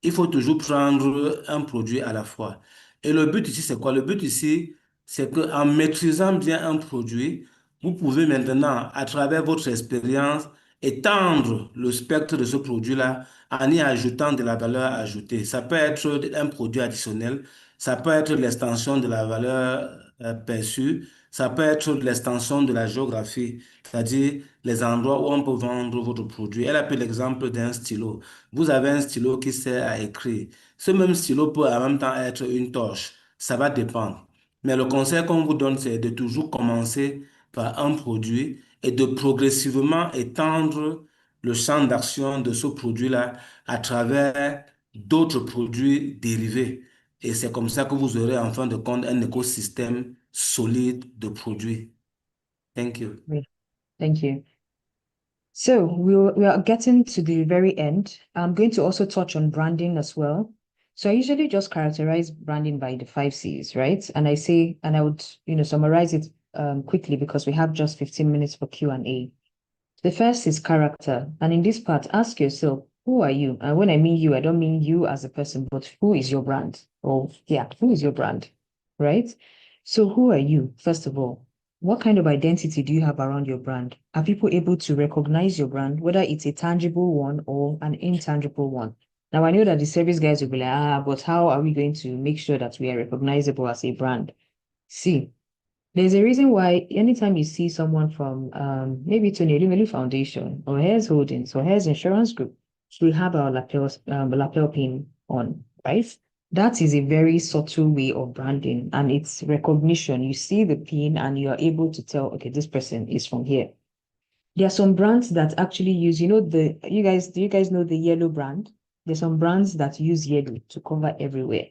Il faut toujours prendre un produit à la fois. Et le but ici, c'est quoi? Le but ici, c'est qu'en maîtrisant bien un produit, vous pouvez maintenant, à travers votre expérience étendre le spectre de ce produit-là en y ajoutant de la valeur ajoutée. Ça peut être un produit additionnel, ça peut être l'extension de la valeur perçue, ça peut être l'extension de la géographie, c'est-à-dire les endroits où on peut vendre votre produit. Elle a pris l'exemple d'un stylo. Vous avez un stylo qui sert à écrire. Ce même stylo peut en même temps être une torche. Ça va dépendre. Mais le conseil qu'on vous donne, c'est de toujours commencer par un produit et de progressivement étendre le champ d'action de ce produit-là à travers d'autres produits dérivés. Et c'est comme ça que vous aurez en fin de compte un écosystème solide de produits. Thank you. Great. Thank you. So we are getting to the very end. I'm going to also touch on branding as well. So I usually just characterize branding by the 5 C's, right? And I say, and I would, summarize it quickly because we have just 15 minutes for Q&A. The first is character. And in this part, ask yourself, who are you? And when I mean you, I don't mean you as a person, but who is your brand? Or yeah, who is your brand, right? So who are you, first of all? What kind of identity do you have around your brand? Are people able to recognize your brand, whether it's a tangible one or an intangible one? Now, I know that the service guys will be like, but how are we going to make sure that we are recognizable as a brand? See, there's a reason why anytime you see someone from maybe Tony Elumelu Foundation or Hairs Holdings or Hairs Insurance Group, we have our lapel pin on, right? That is a very subtle way of branding and it's recognition. You see the pin and you are able to tell, okay, this person is from here. There are some brands that actually use, do you guys know the yellow brand? There's some brands that use yellow to cover everywhere.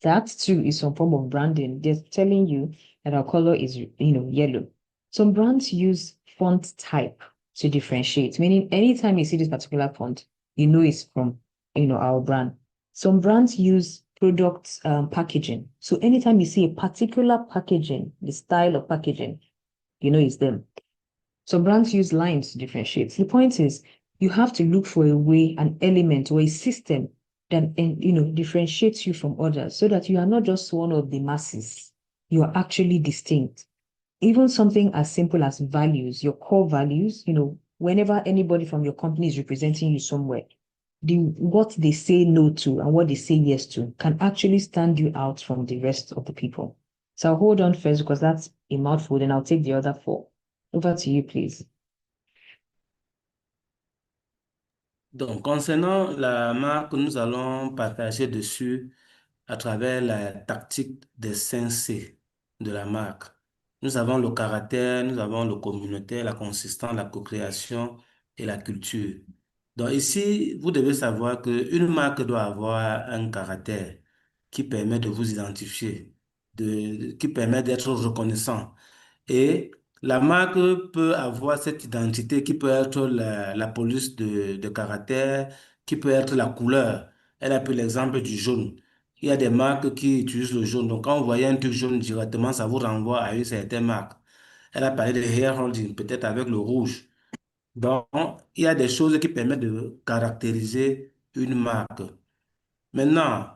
That too is some form of branding. They're telling you that our color is, yellow. Some brands use font type to differentiate, meaning anytime you see this particular font, you know it's from, our brand. Some brands use product packaging. So anytime you see a particular packaging, the style of packaging, you know it's them. Some brands use lines to differentiate. The point is, you have to look for a way, an element, or a system that differentiates you from others, so that you are not just one of the masses. You are actually distinct. Even something as simple as values, your core values. Whenever anybody from your company is representing you somewhere, what they say no to and what they say yes to can actually stand you out from the rest of the people. So I'll hold on first because that's a mouthful, and I'll take the other 4. Over to you, please. Donc, concernant la marque, nous allons partager dessus à travers la tactique des 5 C de la marque. Nous avons le caractère, nous avons le communautaire, la consistance, la co-création et la culture. Donc ici, vous devez savoir qu'une marque doit avoir un caractère qui permet de vous identifier, qui permet d'être reconnaissant. Et la marque peut avoir cette identité qui peut être la police de caractère, qui peut être la couleur. Elle a pris l'exemple du jaune. Il y a des marques qui utilisent le jaune. Donc, quand vous voyez un truc jaune directement, ça vous renvoie à une certaine marque. Elle a parlé de hair holding, peut-être avec le rouge. Donc, il y a des choses qui permettent de caractériser une marque. Maintenant,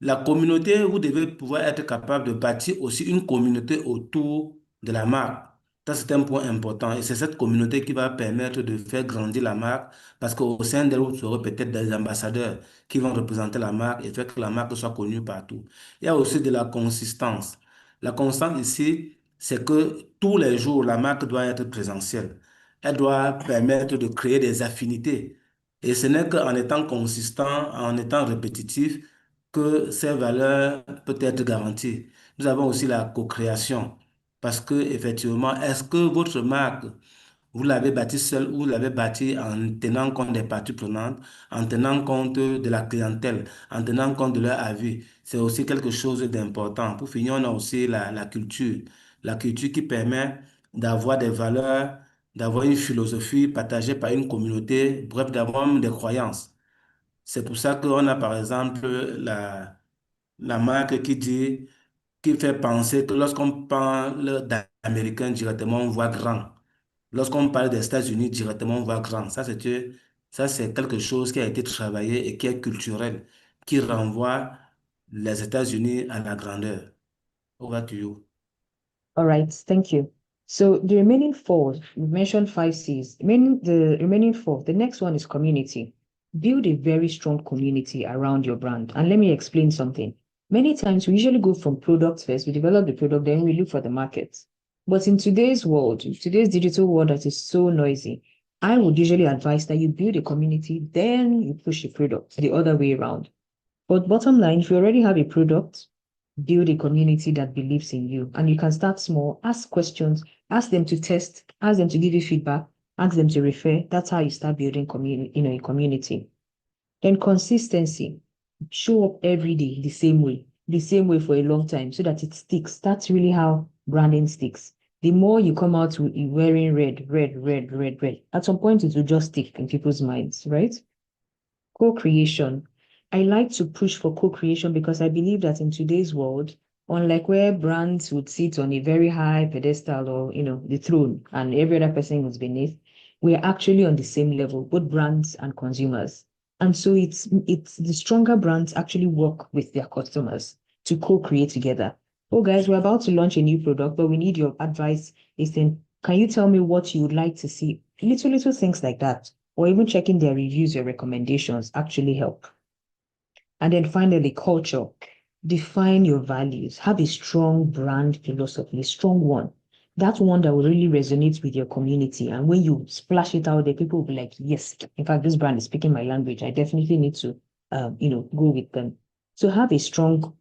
la communauté, vous devez pouvoir être capable de bâtir aussi une communauté autour de la marque. Ça, c'est un point important. Et c'est cette communauté qui va permettre de faire grandir la marque parce qu'au sein d'elle, vous aurez peut-être des ambassadeurs qui vont représenter la marque et faire que la marque soit connue partout. Il y a aussi de la consistance. La constance ici, c'est que tous les jours, la marque doit être présentielle. Elle doit permettre de créer des affinités. Et ce n'est qu'en étant consistant, en étant répétitif, que ces valeurs peuvent être garanties. Nous avons aussi la co-création. Parce que, effectivement, est-ce que votre marque, vous l'avez bâtie seule ou vous l'avez bâtie en tenant compte des parties prenantes, en tenant compte de la clientèle, en tenant compte de leur avis? C'est aussi quelque chose d'important. Pour finir, on a aussi la culture. La culture qui permet d'avoir des valeurs, d'avoir une philosophie partagée par une communauté, bref, d'avoir même des croyances. C'est pour ça qu'on a par exemple la marque qui fait penser que lorsqu'on parle d'Américain directement, on voit grand. Lorsqu'on parle des États-Unis directement, on voit grand. Ça, c'est quelque chose qui a été travaillé et qui est culturel, qui renvoie les États-Unis à la grandeur. Over to you. All right, thank you. So the remaining four, we mentioned five C's. The remaining four, the next one is community. Build a very strong community around your brand. And let me explain something. Many times we usually go from product first, we develop the product, then we look for the market. But in today's world, today's digital world that is so noisy, I would usually advise that you build a community, then you push the product the other way around. But bottom line, if you already have a product, build a community that believes in you. And you can start small, ask questions, ask them to test, ask them to give you feedback, ask them to refer. That's how you start building a community. Then consistency. Show up every day the same way for a long time so that it sticks. That's really how branding sticks. The more you come out wearing red, at some point it will just stick in people's minds, right? Co-creation. I like to push for co-creation because I believe that in today's world, unlike where brands would sit on a very high pedestal or the throne and every other person is beneath, we're actually on the same level, both brands and consumers. And so it's the stronger brands actually work with their customers to co-create together. Oh guys, we're about to launch a new product, but we need your advice. Listen, can you tell me what you would like to see? Little things like that, or even checking their reviews or recommendations actually help. And then finally, culture. Define your values. Have a strong brand philosophy, a strong one. That one that will really resonate with your community. And when you splash it out there, people will be like, yes, in fact, this brand is speaking my language. I definitely need to, go with them. So have a strong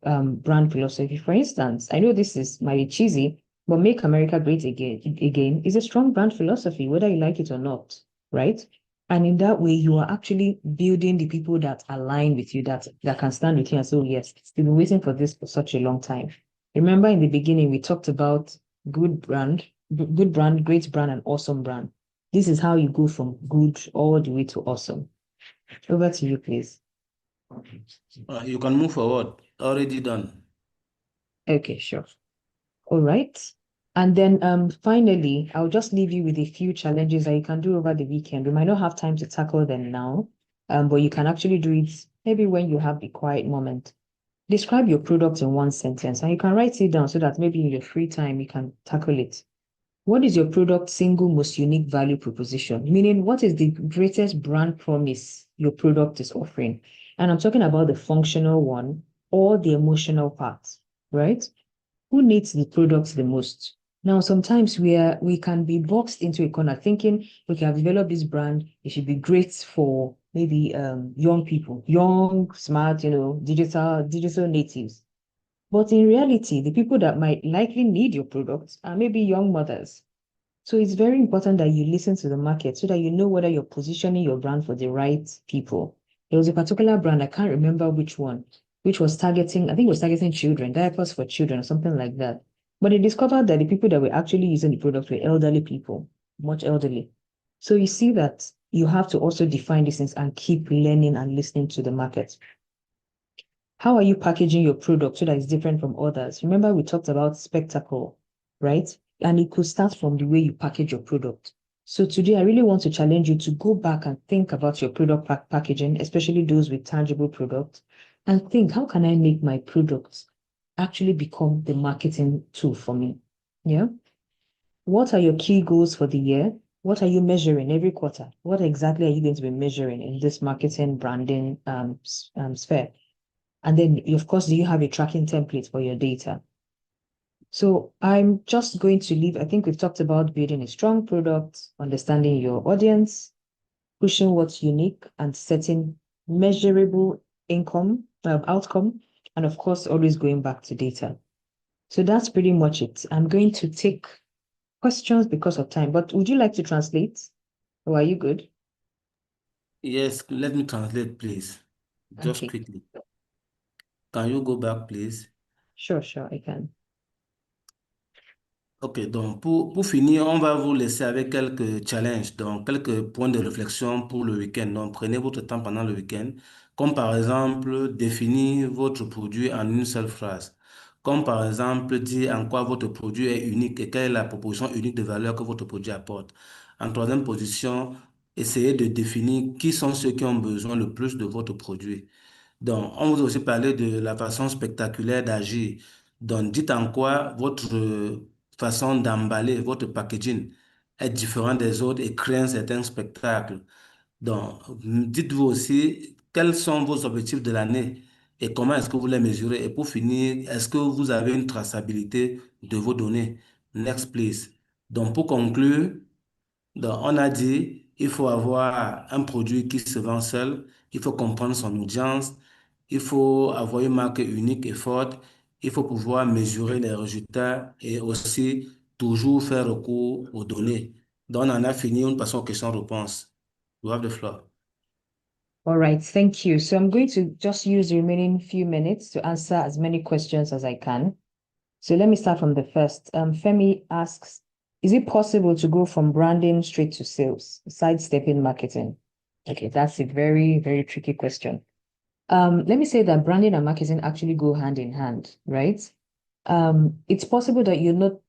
brand philosophy. For instance, I know might be cheesy, but Make America Great Again is a strong brand philosophy, whether you like it or not, right? And in that way, you are actually building the people that align with you, that can stand with you and say, oh, yes, we've been waiting for this for such a long time. Remember in the beginning, we talked about good brand, great brand, and awesome brand. This is how you go from good all the way to awesome. Over to you, please. You can move forward. Already done. Okay, sure. All right. And then finally, I'll just leave you with a few challenges that you can do over the weekend. We might not have time to tackle them now, but you can actually do it maybe when you have the quiet moment. Describe your product in one sentence, and you can write it down so that maybe in your free time you can tackle it. What is your product's single most unique value proposition? Meaning, what is the greatest brand promise your product is offering? And I'm talking about the functional one or the emotional part, right? Who needs the product the most? Now, sometimes we can be boxed into a corner thinking we can develop this brand. It should be great for maybe young people, young, smart, digital natives. But in reality, the people that might likely need your product are maybe young mothers. So it's very important that you listen to the market so that you know whether you're positioning your brand for the right people. There was a particular brand, I can't remember which one, which was targeting, I think it was targeting children, diapers for children or something like that. But they discovered that the people that were actually using the product were elderly people, much elderly. So you see that you have to also define these things and keep learning and listening to the market. How are you packaging your product so that it's different from others? Remember, we talked about spectacle, right? And it could start from the way you package your product. So today, I really want to challenge you to go back and think about your product packaging, especially those with tangible products, and think, how can I make my products actually become the marketing tool for me? Yeah. What are your key goals for the year? What are you measuring every quarter? What exactly are you going to be measuring in this marketing branding sphere? And then, of course, do you have a tracking template for your data? So I'm just going to leave. I think we've talked about building a strong product, understanding your audience, pushing what's unique, and setting measurable outcome, and of course, always going back to data. So that's pretty much it. I'm going to take questions because of time, but would you like to translate? Or are you good? Yes, let me translate, please. Just Okay, quickly. Can you go back, please? sure, I can. Ok, donc pour finir, on va vous laisser avec quelques challenges, donc quelques points de réflexion pour le week-end. Donc prenez votre temps pendant le week-end, comme par exemple définir votre produit en une seule phrase, comme par exemple dire en quoi votre produit est unique et quelle est la proposition unique de valeur que votre produit apporte. En troisième position, essayez de définir qui sont ceux qui ont besoin le plus de votre produit. Donc, on vous a aussi parlé de la façon spectaculaire d'agir. Donc, dites en quoi votre façon d'emballer votre packaging est différente des autres et crée un certain spectacle. Donc, dites-vous aussi quels sont vos objectifs de l'année et comment est-ce que vous les mesurez. Et pour finir, est-ce que vous avez une traçabilité de vos données? Next, please. Donc, pour conclure, donc, on a dit, il faut avoir un produit qui se vend seul, il faut comprendre son audience, il faut avoir une marque unique et forte, il faut pouvoir mesurer les résultats et aussi toujours faire recours aux données. Donc, on en a fini, on passe aux questions-réponses. You have the floor. All right, thank you. So I'm going to just use the remaining few minutes to answer as many questions as I can. So let me start from the first. Femi asks, is it possible to go from branding straight to sales, sidestepping marketing? Okay, that's a very, very tricky question. Let me say that branding and marketing actually go hand in hand, right? It's possible that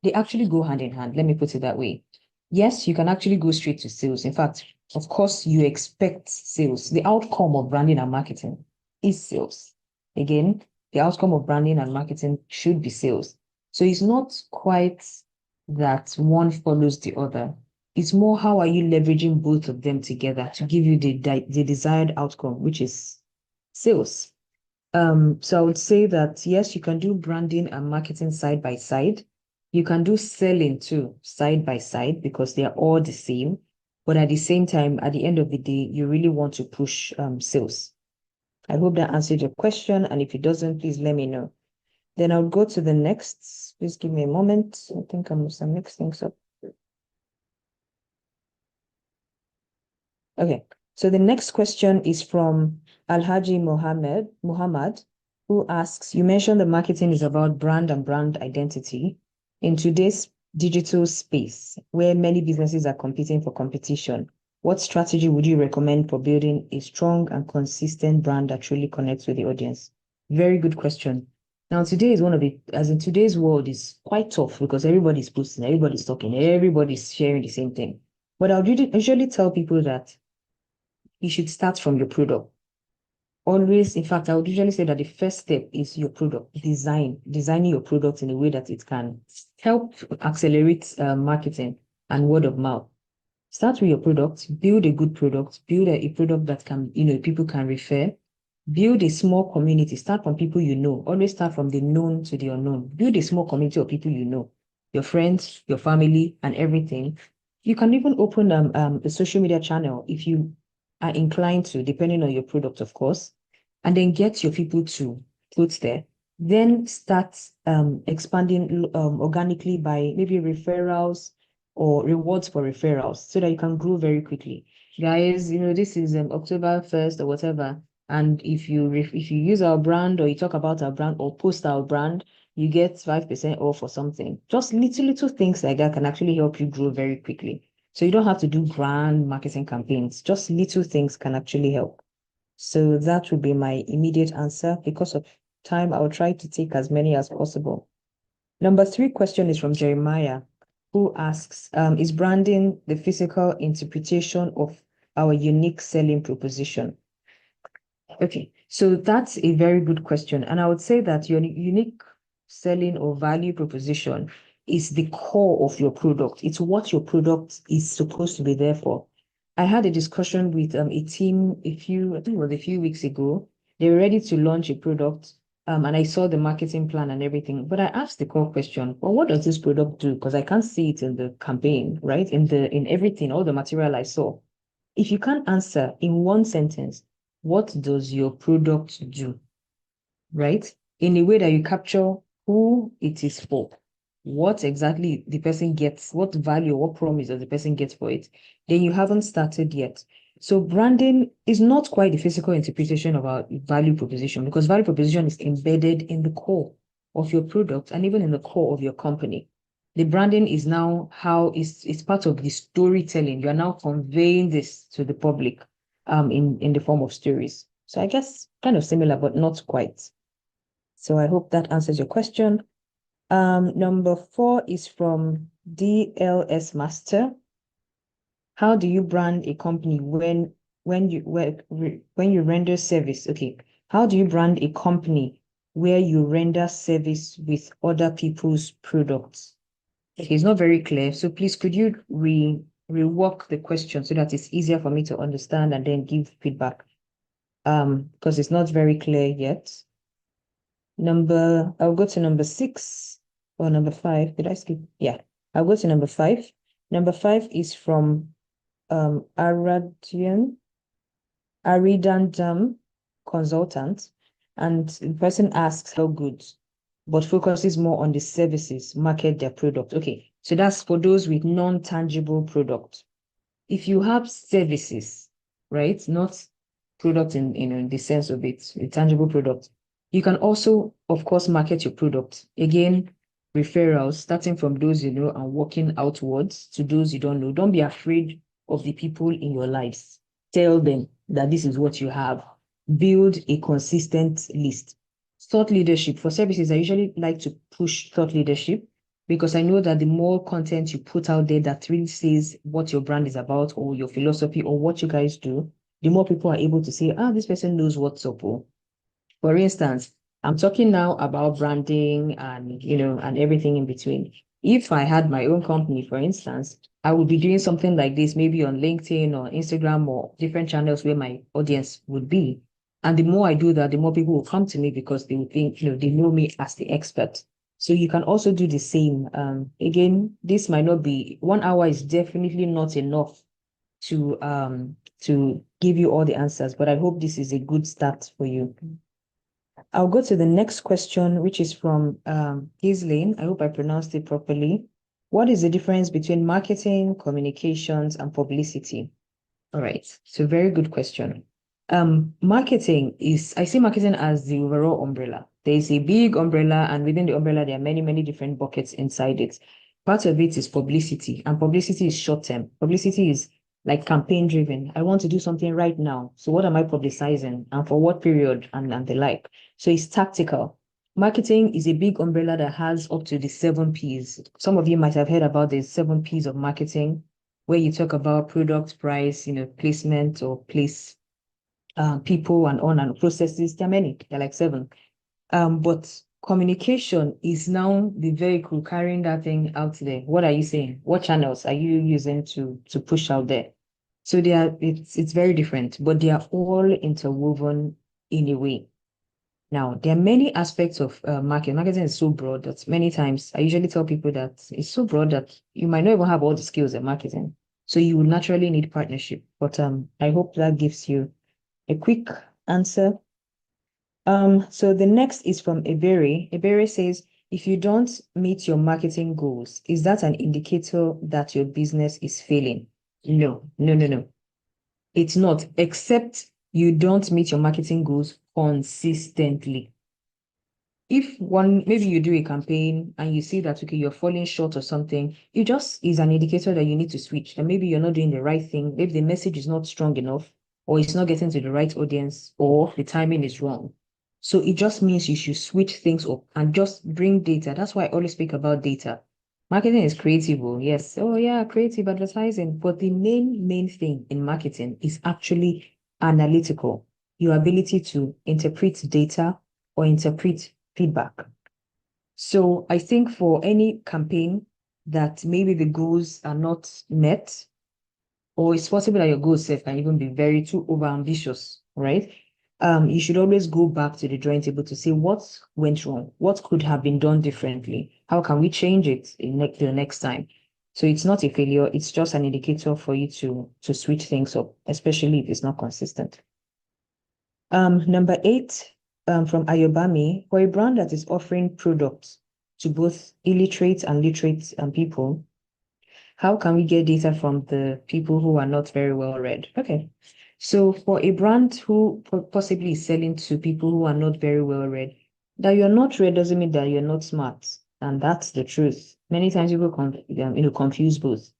they actually go hand in hand. Let me put it that way. Yes, you can actually go straight to sales. In fact, of course, you expect sales. The outcome of branding and marketing is sales. Again, the outcome of branding and marketing should be sales. So it's not quite that one follows the other. It's more how are you leveraging both of them together to give you the desired outcome, which is sales. So I would say that yes, you can do branding and marketing side by side. You can do selling too, side by side, because they are all the same. But at the same time, at the end of the day, you really want to push sales. I hope that answered your question. And if it doesn't, please let me know. Then I'll go to the next. Please give me a moment. I think I must have mixed things up. Okay. So the next question is from Alhaji Muhammad, who asks, you mentioned the marketing is about brand and brand identity. In today's digital space, where many businesses are competing for competition, what strategy would you recommend for building a strong and consistent brand that truly connects with the audience? Very good question. Now, today is as in today's world is quite tough because everybody's posting, everybody's talking, everybody's sharing the same thing. But I'll usually tell people that you should start from your product. Always, in fact, I would usually say that the first step is your product designing your product in a way that it can help accelerate marketing and word of mouth. Start with your product, build a good product, build a product that can, people can refer, build a small community, start from people you know, always start from the known to the unknown, build a small community of people you know, your friends, your family, and everything. You can even open a social media channel if you are inclined to, depending on your product, of course, and then get your people to put there. Then start expanding organically by maybe referrals or rewards for referrals so that you can grow very quickly. Guys, this is October 1st or whatever. And if you use our brand or you talk about our brand or post our brand, you get 5% off or something. Just little things like that can actually help you grow very quickly. So you don't have to do grand marketing campaigns. Just little things can actually help. So that would be my immediate answer. Because of time, I'll try to take as many as possible. Number 3 question is from Jeremiah, who asks, is branding the physical interpretation of our unique selling proposition? Okay, so that's a very good question. And I would say that your unique selling or value proposition is the core of your product. It's what your product is supposed to be there for. I had a discussion with a team I think it was a few weeks ago. They were ready to launch a product, and I saw the marketing plan and everything. But I asked the core question, well, what does this product do? Because I can't see it in the campaign, right? In everything, all the material I saw. If you can't answer in one sentence, what does your product do, right? In a way that you capture who it is for, what exactly the person gets, what value, what promise does the person get for it, then you haven't started yet. So branding is not quite the physical interpretation of our value proposition, because value proposition is embedded in the core of your product and even in the core of your company. The branding is now how it's part of the storytelling. You are now conveying this to the public in the form of stories. So I guess kind of similar, but not quite. So I hope that answers your question. Number 4 is from DLS Master. How do you brand a company when you render service? Okay. How do you brand a company where you render service with other people's products. Okay, it's not very clear. So please, could you rework the question so that it's easier for me to understand and then give feedback? Because it's not very clear yet. I'll go to number 6 or number 5. Did I skip? Yeah, I'll go to number 5. Number 5 is from Aridandam consultant, and the person asks how good, but focuses more on the services, market their product. Okay, so that's for those with non-tangible product. If you have services, right, not product in the sense of it, a tangible product, you can also, of course, market your product. Again, referrals, starting from those you know and working outwards to those you don't know. Don't be afraid of the people in your lives. Tell them that this is what you have. Build a consistent list. Thought leadership. For services, I usually like to push thought leadership because I know that the more content you put out there that really says what your brand is about or your philosophy or what you guys do, the more people are able to say, this person knows what's up. For instance, I'm talking now about branding and, and everything in between. If I had my own company, for instance, I would be doing something like this, maybe on LinkedIn or Instagram or different channels where my audience would be. And the more I do that, the more people will come to me because they would think, they know me as the expert. So you can also do the same. Again, this might not be 1 hour is definitely not enough to give you all the answers, but I hope this is a good start for you. I'll go to the next question, which is from Ghislaine. I hope I pronounced it properly. What is the difference between marketing, communications, and publicity? All right, so very good question. Marketing I see marketing as the overall umbrella. There is a big umbrella, and within the umbrella, there are many, many different buckets inside it. Part of it is publicity, and publicity is short-term. Publicity is like campaign driven. I want to do something right now. So what am I publicizing and for what period and the like? So it's tactical. Marketing is a big umbrella that has up to the 7 Ps. Some of you might have heard about the 7 Ps of marketing, where you talk about product, price, placement or place, people and on and processes. There are many, there are like 7. But communication is now the vehicle carrying that thing out there. What are you saying? What channels are you using to push out there? So it's very different, but they are all interwoven in a way. Now, there are many aspects of marketing. Marketing is so broad that many times I usually tell people that it's so broad that you might not even have all the skills in marketing. So you would naturally need partnership. But I hope that gives you a quick answer. So the next is from Ebere. Ebere says, if you don't meet your marketing goals, is that an indicator that your business is failing? No. It's not, except you don't meet your marketing goals consistently. If maybe you do a campaign and you see that, okay, you're falling short or something, it just is an indicator that you need to switch. And maybe you're not doing the right thing. Maybe the message is not strong enough, or it's not getting to the right audience, or the timing is wrong. So it just means you should switch things up and just bring data. That's why I always speak about data. Marketing is creative, yes. Oh yeah, creative advertising. But the main thing in marketing is actually analytical. Your ability to interpret data or interpret feedback. So I think for any campaign that maybe the goals are not met, or it's possible that your goals can even be very too overambitious, right? You should always go back to the drawing table to see what went wrong, what could have been done differently, how can we change it the next time. So it's not a failure, it's just an indicator for you to switch things up, especially if it's not consistent. Number 8, from Ayobami, for a brand that is offering products to both illiterate and literate people, how can we get data from the people who are not very well read? Okay. So for a brand who possibly is selling to people who are not very well read, that you're not read doesn't mean that you're not smart. And that's the truth. Many times people confuse both.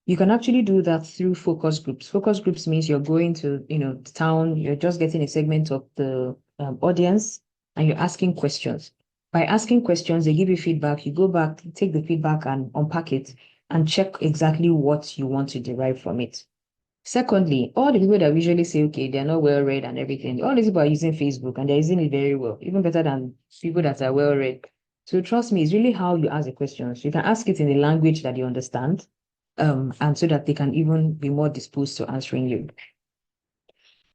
You can actually do that through focus groups. Focus groups means you're going to, town, you're just getting a segment of the audience and you're asking questions. By asking questions, they give you feedback. You go back, take the feedback and unpack it and check exactly what you want to derive from it. Secondly, all the people that usually say, okay, they're not well read and everything, all these people are using Facebook and they're using it very well, even better than people that are well read. So trust me, it's really how you ask the questions. You can ask it in a language that you understand, and so that they can even be more disposed to answering you.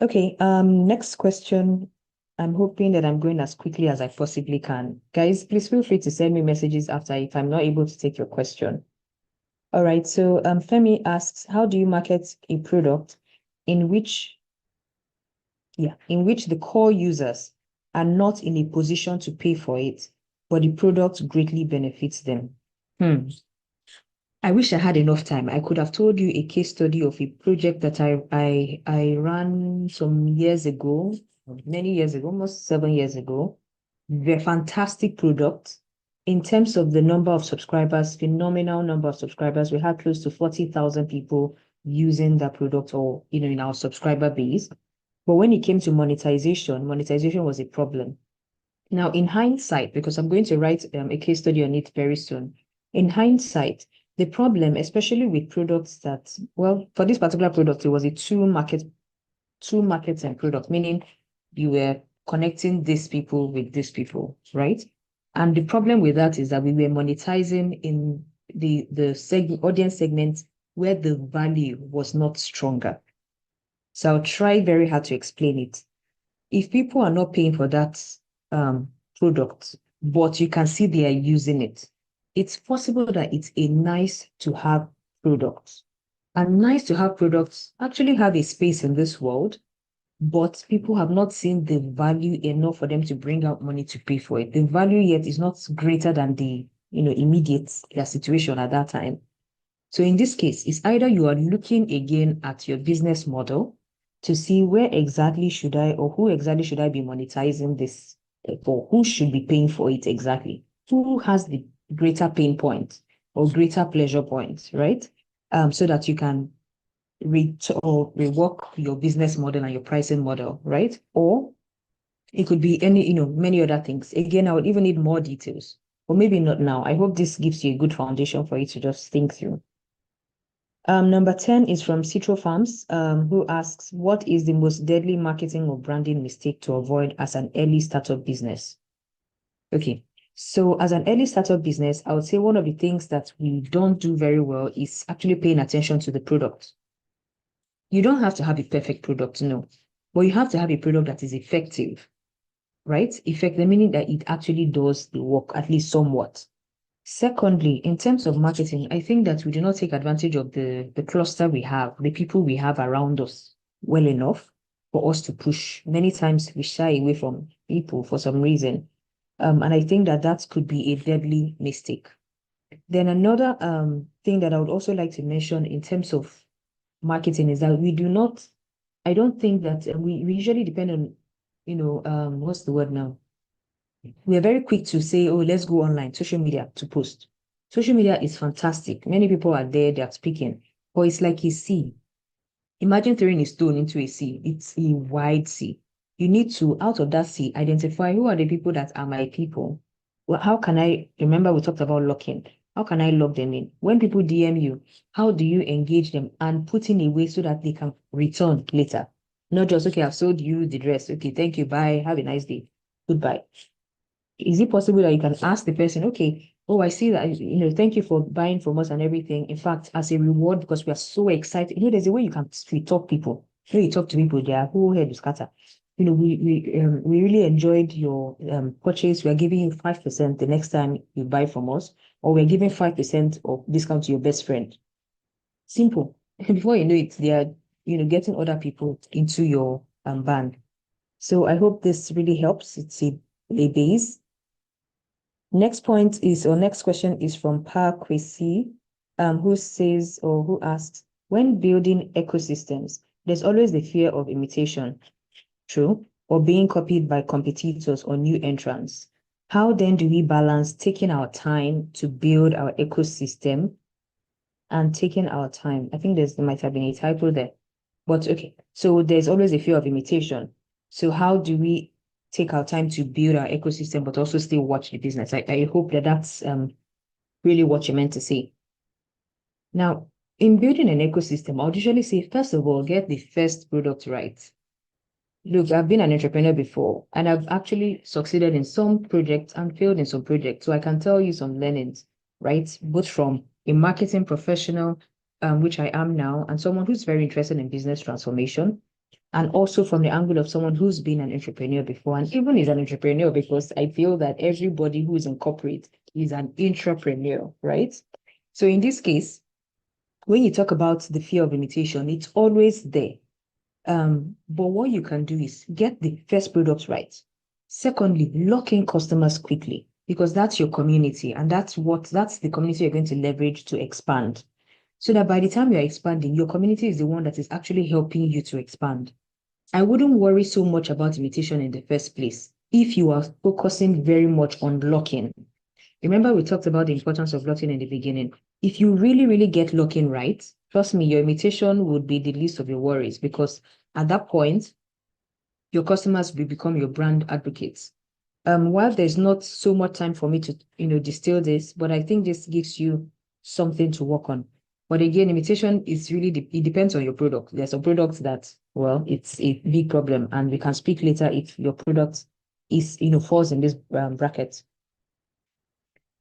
Okay, next question. I'm hoping that I'm going as quickly as I possibly can. Guys, please feel free to send me messages after if I'm not able to take your question. All right, so Femi asks, how do you market a product in which the core users are not in a position to pay for it, but the product greatly benefits them? I wish I had enough time. I could have told you a case study of a project that I ran some years ago, many years ago, almost 7 years ago. They're fantastic product. In terms of the number of subscribers, phenomenal number of subscribers. We had close to 40,000 people using that product or, in our subscriber base. But when it came to monetization was a problem. Now, in hindsight, because I'm going to write a case study on it very soon, in hindsight, the problem, especially with products that, well, for this particular product, it was a two markets and product, meaning you were connecting these people with these people, right? And the problem with that is that we were monetizing in the audience segment where the value was not stronger. So I'll try very hard to explain it. If people are not paying for that product, but you can see they are using it, it's possible that it's a nice to have product. And nice to have products actually have a space in this world, but people have not seen the value enough for them to bring out money to pay for it. The value yet is not greater than the immediate situation at that time. So in this case, it's either you are looking again at your business model to see where exactly should I or who exactly should I be monetizing this for? Who should be paying for it exactly? Who has the greater pain point or greater pleasure point, right? So that you can rework your business model and your pricing model, right? Or it could be any, many other things. Again, I would even need more details, or maybe not now. I hope this gives you a good foundation for you to just think through. Number 10 is from Citro Farms, who asks, what is the most deadly marketing or branding mistake to avoid as an early startup business? Okay, so as an early startup business, I would say one of the things that we don't do very well is actually paying attention to the product. You don't have to have a perfect product, no, but you have to have a product that is effective, right? Effective, meaning that it actually does the work, at least somewhat. Secondly, in terms of marketing, I think that we do not take advantage of the cluster we have, the people we have around us well enough for us to push. Many times we shy away from people for some reason. And I think that could be a deadly mistake. Then another thing that I would also like to mention in terms of marketing is that I don't think that we usually depend on, what's the word now? We are very quick to say, oh, let's go online, social media to post. Social media is fantastic. Many people are there, they are speaking, but it's like a sea. Imagine throwing a stone into a sea. It's a wide sea. You need to, out of that sea, identify who are the people that are my people. Well, how can I, remember we talked about locking. How can I lock them in? When people DM you, how do you engage them and put in a way so that they can return later? Not just, okay, I've sold you the dress. Okay, thank you, bye, have a nice day, goodbye. Is it possible that you can ask the person, okay, oh, I see that, thank you for buying from us and everything. In fact, as a reward, because we are so excited, there's a way you can talk people. When you talk to people, their whole head is scatter. We really enjoyed your purchase. We are giving you 5% the next time you buy from us, or we're giving 5% of discount to your best friend. Simple. Before you know it, they are, getting other people into your band. So I hope this really helps. It's a base. Next question is from Pa Kwesi, who says or who asks, when building ecosystems, there's always the fear of imitation, true, or being copied by competitors or new entrants. How then do we balance taking our time to build our ecosystem and taking our time? I think there might have been a typo there, but okay. So there's always a fear of imitation. So how do we take our time to build our ecosystem, but also still watch the business? I hope that's really what you meant to say. Now, in building an ecosystem, I would usually say, first of all, get the first product right. Look, I've been an entrepreneur before, and I've actually succeeded in some projects and failed in some projects. So I can tell you some learnings, right? Both from a marketing professional, which I am now, and someone who's very interested in business transformation, and also from the angle of someone who's been an entrepreneur before, and even is an entrepreneur, because I feel that everybody who is in corporate is an intrapreneur, right? So in this case, when you talk about the fear of imitation, it's always there. But what you can do is get the first product right. Secondly, lock in customers quickly, because that's your community, and that's the community you're going to leverage to expand. So that by the time you're expanding, your community is the one that is actually helping you to expand. I wouldn't worry so much about imitation in the first place if you are focusing very much on locking. Remember, we talked about the importance of locking in the beginning. If you really, really get locking right, trust me, your imitation would be the least of your worries, because at that point, your customers will become your brand advocates. While there's not so much time for me to, distill this, but I think this gives you something to work on. But again, imitation is really, it depends on your product. There's some products that, well, it's a big problem, and we can speak later if your product is, falls in this bracket.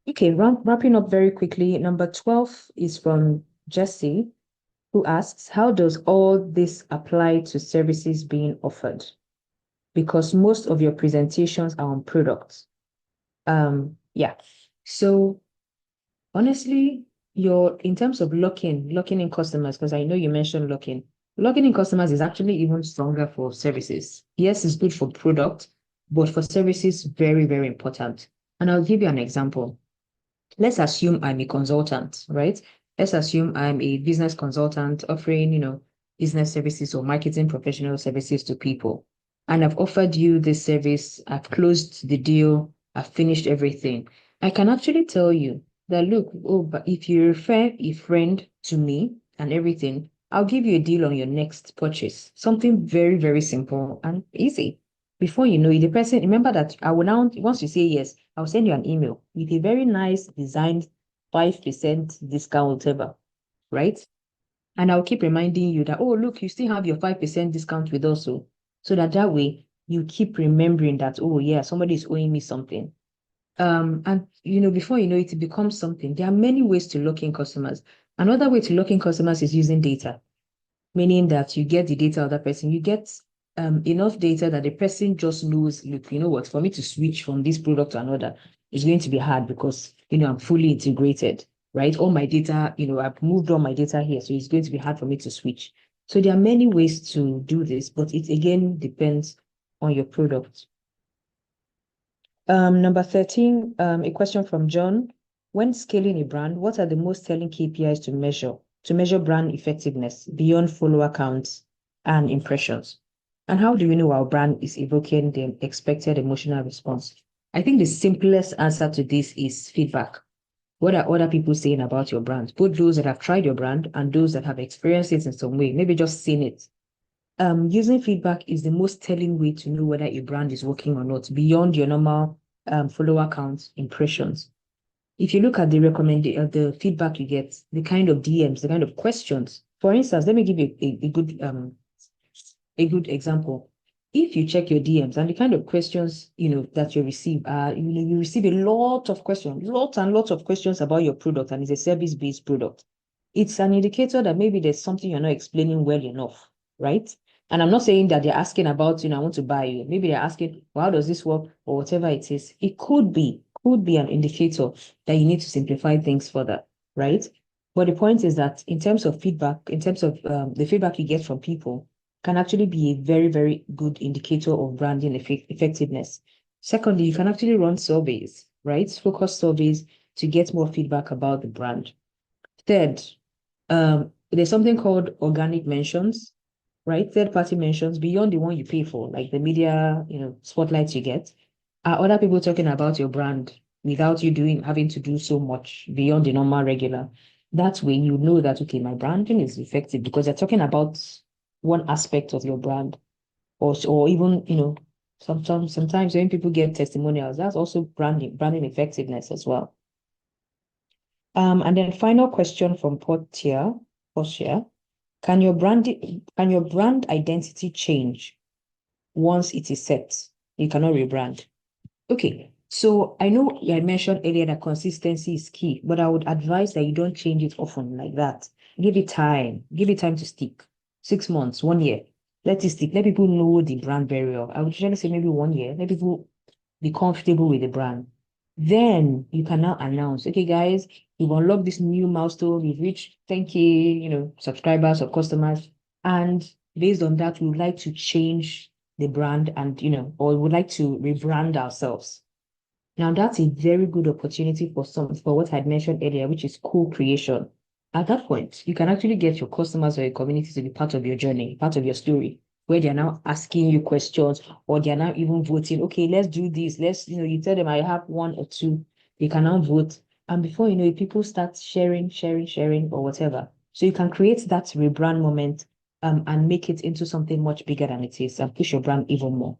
Okay, wrapping up very quickly. Number 12 is from Jesse, who asks, how does all this apply to services being offered? Because most of your presentations are on products. Yeah. So honestly, in terms of locking in customers, because I know you mentioned locking in customers is actually even stronger for services. Yes, it's good for product, but for services, very, very important. And I'll give you an example. Let's assume I'm a consultant, right? Let's assume I'm a business consultant offering, business services or marketing professional services to people. And I've offered you this service, I've closed the deal, I've finished everything. I can actually tell you that, look, but if you refer a friend to me and everything, I'll give you a deal on your next purchase. Something very, very simple and easy. Before you know it, the person, remember that I will now, once you say yes, I'll send you an email with a very nice designed 5% discount, whatever, right? And I'll keep reminding you that, oh, look, you still have your 5% discount with us. So that way you keep remembering that, oh, yeah, somebody is owing me something. And, before you know it, it becomes something. There are many ways to lock in customers. Another way to lock in customers is using data, meaning that you get the data of that person. You get enough data that the person just knows, look, you know what, for me to switch from this product to another is going to be hard because, I'm fully integrated, right? All my data, I've moved all my data here, so it's going to be hard for me to switch. So there are many ways to do this, but it again depends on your product. Number 13, a question from John. When scaling a brand, what are the most telling KPIs to measure brand effectiveness beyond follower counts and impressions? And how do we know our brand is evoking the expected emotional response? I think the simplest answer to this is feedback. What are other people saying about your brand? Both those that have tried your brand and those that have experienced it in some way, maybe just seen it. Using feedback is the most telling way to know whether a brand is working or not, beyond your normal follower counts, impressions. If you look at the feedback you get, the kind of DMs, the kind of questions. For instance, let me give you a good example. If you check your DMs and the kind of questions that you receive, you receive a lot of questions, lots and lots of questions about your product, and it's a service-based product. It's an indicator that maybe there's something you're not explaining well enough, right? And I'm not saying that they're asking about, I want to buy you. Maybe they're asking, well, how does this work, or whatever it is. It could be an indicator that you need to simplify things further, right? But the point is that in terms of feedback, in terms of the feedback you get from people, can actually be a very, very good indicator of branding effectiveness. Secondly, you can actually run surveys, right? Focus surveys to get more feedback about the brand. Third, there's something called organic mentions, right? Third-party mentions beyond the one you pay for, like the media, spotlights you get. Are other people talking about your brand without you having to do so much beyond the normal regular? That's when you know that, okay, my branding is effective because they're talking about one aspect of your brand, or even, sometimes when people get testimonials, that's also branding effectiveness as well. And then final question from Portia. Portia, can your brand identity change once it is set? You cannot rebrand. Okay, so I know you had mentioned earlier that consistency is key, but I would advise that you don't change it often like that. Give it time. Give it time to stick. 6 months, 1 year. Let it stick. Let people know the brand very well. I would usually say maybe 1 year. Let people be comfortable with the brand. Then you can now announce, okay, guys, we've unlocked this new milestone. We've reached 10K, subscribers or customers. And based on that, we would like to change the brand and, or would like to rebrand ourselves. Now, that's a very good opportunity for what I'd mentioned earlier, which is co-creation. At that point, you can actually get your customers or your community to be part of your journey, part of your story, where they're now asking you questions or they're now even voting, okay, let's do this. You tell them I have 1 or 2, they can now vote. And before you know it, people start sharing or whatever. So you can create that rebrand moment and make it into something much bigger than it is and push your brand even more.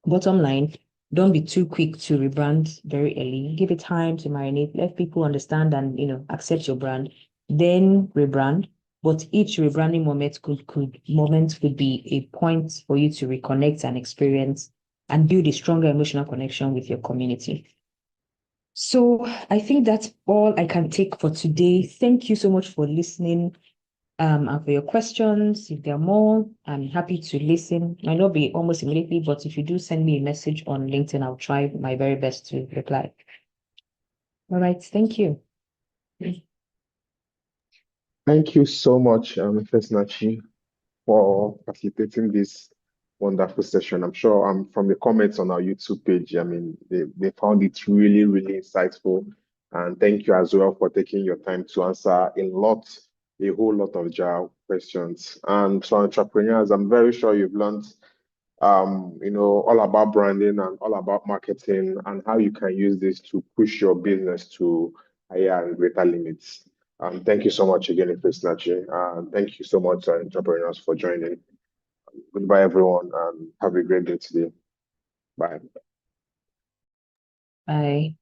Bottom line, don't be too quick to rebrand very early. Give it time to marinate. Let people understand and accept your brand. Then rebrand. But each rebranding moment could be a point for you to reconnect and experience and build a stronger emotional connection with your community. So I think that's all I can take for today. Thank you so much for listening. And for your questions, if there are more, I'm happy to listen. Might not be almost immediately, but if you do send me a message on LinkedIn, I'll try my very best to reply. All right, thank you. Thank you so much, Fesnachi, for facilitating this wonderful session. I'm sure from the comments on our YouTube page, they found it really, really insightful. And thank you as well for taking your time to answer a whole lot of JAR questions. And so entrepreneurs, I'm very sure you've learned all about branding and all about marketing and how you can use this to push your business to higher and greater limits. Thank you so much again, Fesnachi. Thank you so much, entrepreneurs, for joining. Goodbye, everyone, and have a great day today. Bye. Bye.